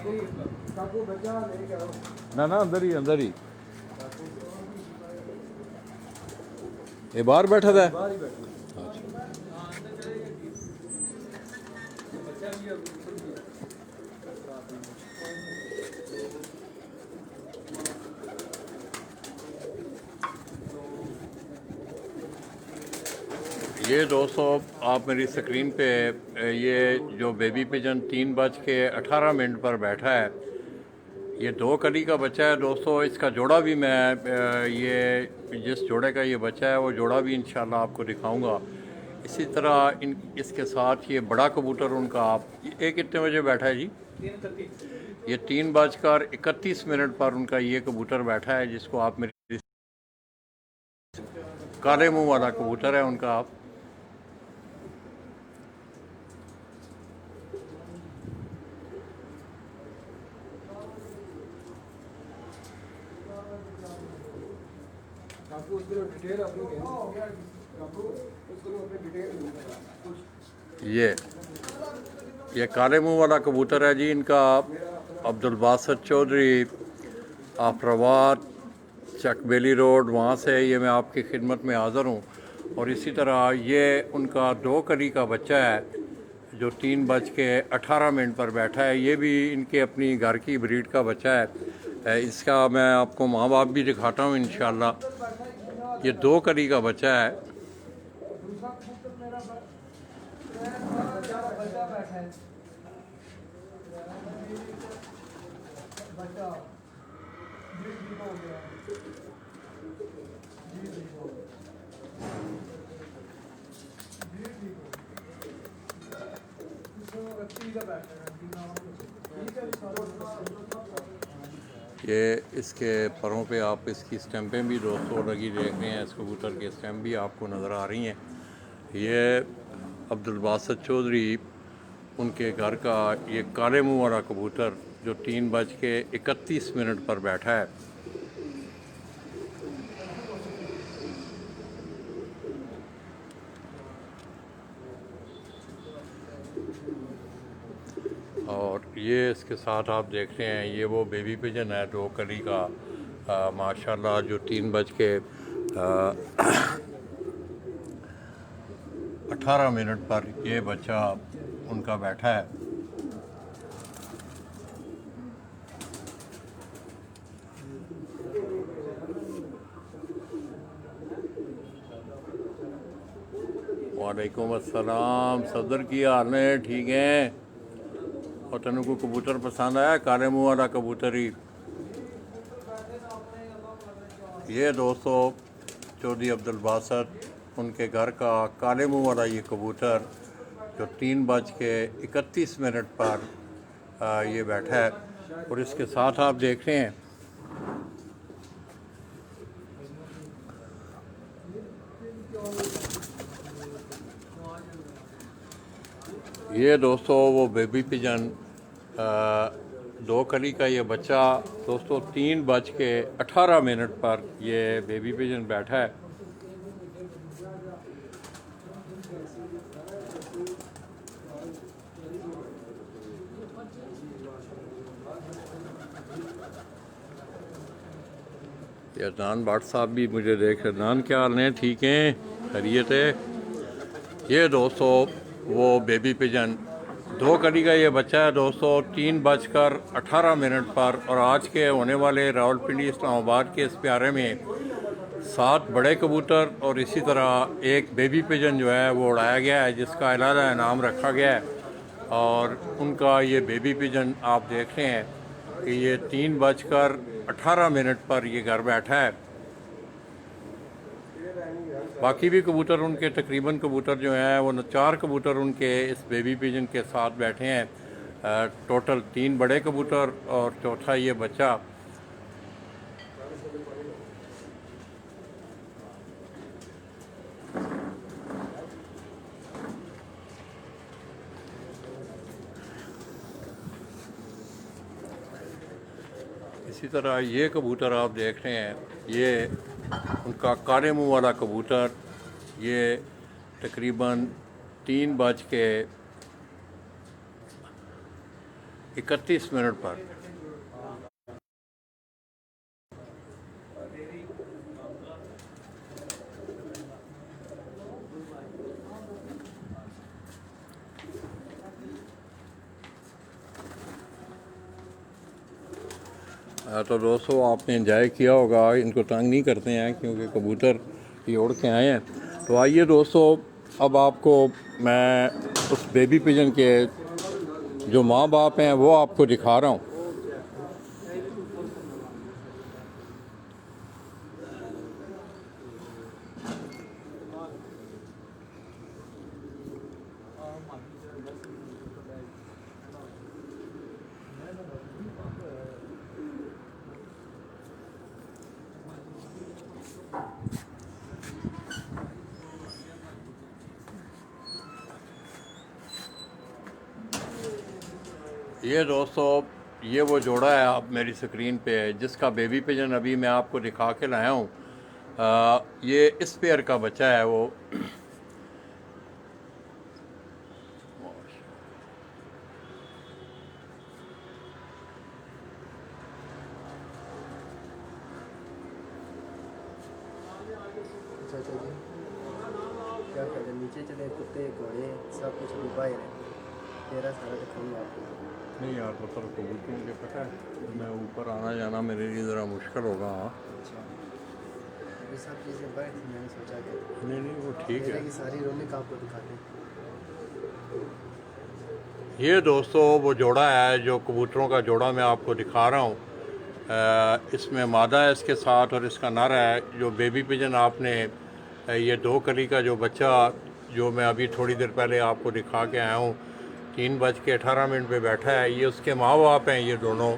ना ना अंदर ही ये बाहर बैठा था। ये दोस्तों आप मेरी स्क्रीन पे ये जो बेबी पिजन 3:18 पर बैठा है, ये 2 कली का बच्चा है दोस्तों। इसका जोड़ा भी मैं ये जिस जोड़े का ये बच्चा है वो जोड़ा भी इंशाल्लाह आपको दिखाऊंगा। इसी तरह इसके साथ ये बड़ा कबूतर उनका, आप ये कितने बजे बैठा है जी? ये 3:31 पर उनका ये कबूतर बैठा है, जिसको आप मेरी काले मुंह वाला कबूतर है उनका। आप ये काले मुंह वाला कबूतर है जी इनका। अब्दुल बासित चौधरी, आफराबाद, चकबेली रोड, वहाँ से ये मैं आपकी खिदमत में हाज़िर हूँ। और इसी तरह ये उनका 2 कली का बच्चा है जो 3:18 पर बैठा है। ये भी इनके अपनी घर की ब्रीड का बच्चा है। इसका मैं आपको माँ बाप भी दिखाता हूँ इंशाल्लाह। ये 2 कली का बच्चा है। ये इसके परों पे आप इसकी स्टैंपें भी दोस्तों लगी देख रहे हैं। इस कबूतर के स्टैम्प भी आपको नज़र आ रही हैं। ये अब्दुल बासित चौधरी उनके घर का ये काले मुंह वाला कबूतर जो 3:31 पर बैठा है। और ये इसके साथ आप देख रहे हैं ये वो बेबी पिजन है 2 कली का, माशाल्लाह, जो 3:18 पर ये बच्चा उनका बैठा है। वालेकुम अस्सलाम। सदर की हाल है? ठीक है। और तेन को कबूतर पसंद आया? काले मुँह वाला कबूतर ही ये दोस्तों चौधरी अब्दुल बासित उनके घर का काले मुँह वाला ये कबूतर जो 3:31 पर ये बैठा है। और इसके साथ आप देख रहे हैं ये दोस्तों वो बेबी पिजन 2 कली का ये बच्चा दोस्तों 3:18 पर ये बेबी पिजन बैठा है। ये अदनान भट्ट साहब भी मुझे देख, अदनान क्या हाल है? ठीक हैं, खैरियत है? ये दोस्तों वो बेबी पिजन 2 कली का ये बच्चा है दोस्तों 3:18 पर। और आज के होने वाले रावलपिंडी इस्लामाबाद के इस प्यारे में 7 बड़े कबूतर और इसी तरह एक बेबी पिजन जो है वो उड़ाया गया है, जिसका अलग इनाम रखा गया है। और उनका ये बेबी पिजन आप देख रहे हैं कि ये 3:18 पर ये घर बैठा है। बाकी भी कबूतर उनके तकरीबन कबूतर जो हैं वो 4 कबूतर उनके इस बेबी पिजन के साथ बैठे हैं। टोटल 3 बड़े कबूतर और चौथा ये बच्चा। इसी तरह ये कबूतर आप देख रहे हैं, ये उनका काले मुंह वाला कबूतर, ये तकरीबन 3:31 पर। तो दोस्तों आपने एंजॉय किया होगा, इनको तंग नहीं करते हैं क्योंकि कबूतर ये उड़ के आए हैं। तो आइए दोस्तों, अब आपको मैं उस बेबी पिजन के जो माँ बाप हैं वो आपको दिखा रहा हूँ। ये दोस्तों ये वो जोड़ा है आप मेरी स्क्रीन पे है, जिसका बेबी पिजन अभी मैं आपको दिखा के लाया हूँ। ये इस पेयर का बच्चा है वो। चाचा जी क्या करें, नीचे चले कुत्ते घोड़े सब कुछ डूबा ही है, तेरा सारा दिखाऊंगा आपको। नहीं यार, तो कबूतरों के पता है, मैं ऊपर आना जाना मेरे लिए ज़रा मुश्किल होगा। अच्छा, ये सब चीज़ें बड़ी थी, मैंने सोचा कि नहीं वो ठीक मेरे है। की सारी रौनक आपको दिखाते हैं। ये दोस्तों वो जोड़ा है जो कबूतरों का जोड़ा मैं आपको दिखा रहा हूँ। इसमें मादा है इसके साथ और इसका नर है। जो बेबी पिजन आपने ये 2 कली का जो बच्चा जो मैं अभी थोड़ी देर पहले आपको दिखा के आया हूँ, 3:18 पे बैठा है, ये उसके माँ बाप हैं ये दोनों।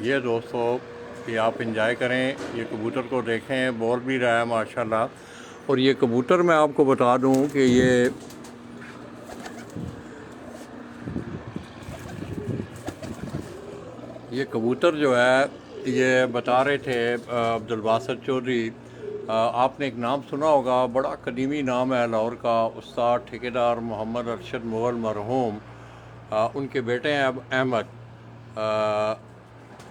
ये दोस्तों ये आप इंजॉय करें, ये कबूतर को देखें, बोल भी रहा है माशाल्लाह। और ये कबूतर मैं आपको बता दूं कि ये कबूतर जो है, ये बता रहे थे अब्दुल बासित चौधरी, आपने एक नाम सुना होगा, बड़ा कदीमी नाम है लाहौर का, उस्ताद ठेकेदार मोहम्मद अरशद मुग़ल मरहूम, उनके बेटे हैं अब अहमद,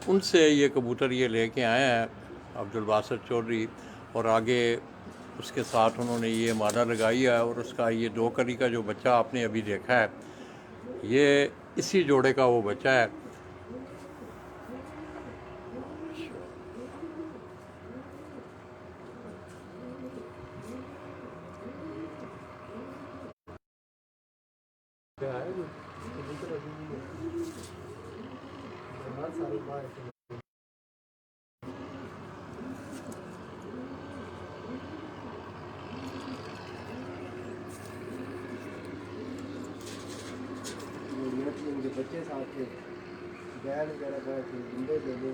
उनसे ये कबूतर ये लेके आए हैं अब्दुल बासित चौधरी। और आगे उसके साथ उन्होंने ये मादा लगाई है और उसका ये 2 कली का जो बच्चा आपने अभी देखा है, ये इसी जोड़े का वो बच्चा है। सारी बात उनके बच्चे साथ थे, बैल वगैरह गए थे, बंदे दे दे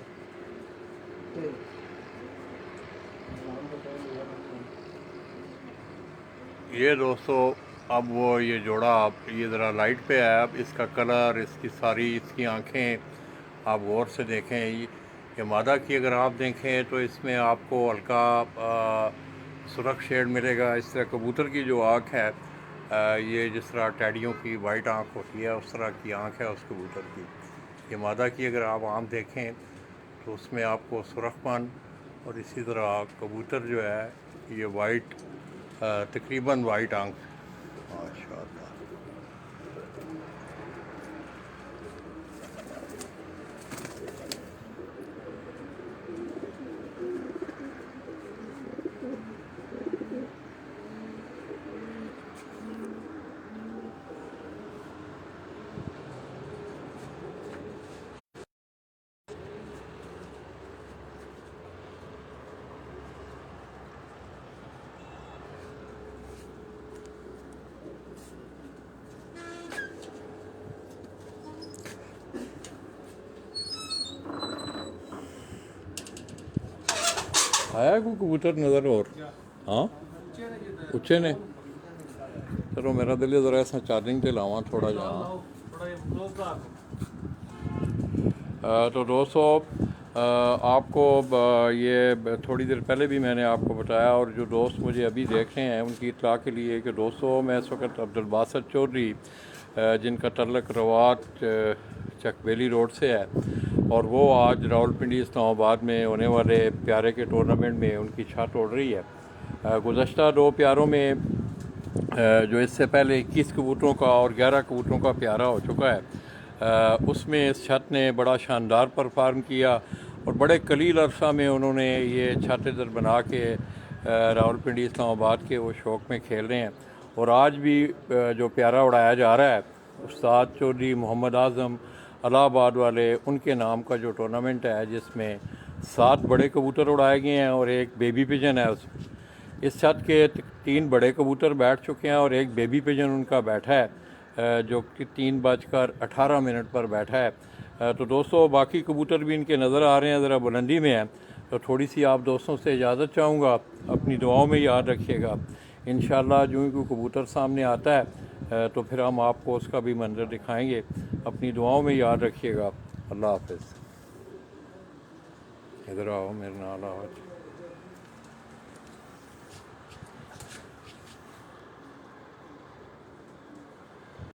तो शाम को टाइम हुआ था। ये दोस्तों अब वो ये जोड़ा आप ये ज़रा लाइट पे है, अब इसका कलर, इसकी सारी इसकी आँखें आप गौर से देखें। ये मादा की अगर आप देखें तो इसमें आपको हल्का सुरख शेड मिलेगा। इस तरह कबूतर की जो आँख है ये जिस तरह टैडियों की वाइट आँख होती है उस तरह की आँख है उस कबूतर की। ये मादा की अगर आप आम देखें तो उसमें आपको सुरखपन और इसी तरह कबूतर जो है ये वाइट तकरीबन वाइट आँख माशाअल्लाह। आया कोई कबूतर नज़र और? हाँ उच्चे ने। चलो मेरा दिल है ज़रा ऐसा चार्जिंग ते लावां थोड़ा जहाँ। तो दोस्तों आपको ये थोड़ी देर पहले भी मैंने आपको बताया और जो दोस्त मुझे अभी देख रहे हैं उनकी इत्तला के लिए कि दोस्तों मैं इस वक्त अब्दुल बासित चौधरी जिनका तल्लक रवात चकबेली रोड से है और वो आज रावलपिंडी इस्लामाबाद में होने वाले प्यारे के टूर्नामेंट में उनकी छत उड़ रही है। गुज़श्ता 2 प्यारों में जो इससे पहले 21 कबूतरों का और 11 कबूतरों का प्यारा हो चुका है, उसमें इस छत ने बड़ा शानदार परफॉर्म किया और बड़े कलील अरसा में उन्होंने ये छत इधर बना के रावलपिंडी इस्लामाबाद के वो शौक़ में खेल रहे हैं। और आज भी जो प्यारा उड़ाया जा रहा है उस्ताद चौधरी मोहम्मद आज़म इलाहाबाद वाले उनके नाम का जो टूर्नामेंट है जिसमें 7 बड़े कबूतर उड़ाए गए हैं और एक बेबी पिजन है। इस छत के 3 बड़े कबूतर बैठ चुके हैं और एक बेबी पिजन उनका बैठा है जो कि 3:18 पर बैठा है। तो दोस्तों बाकी कबूतर भी इनके नज़र आ रहे हैं, ज़रा बुलंदी में हैं, तो थोड़ी सी आप दोस्तों से इजाज़त चाहूँगा। अपनी दुआओं में याद रखिएगा। इंशाअल्लाह जो ही कोई कबूतर सामने आता है तो फिर हम आपको उसका भी मंजर दिखाएंगे। अपनी दुआओं में याद रखिएगा। अल्लाह हाफ़िज़। इधर आओ मेरे नाल आओ।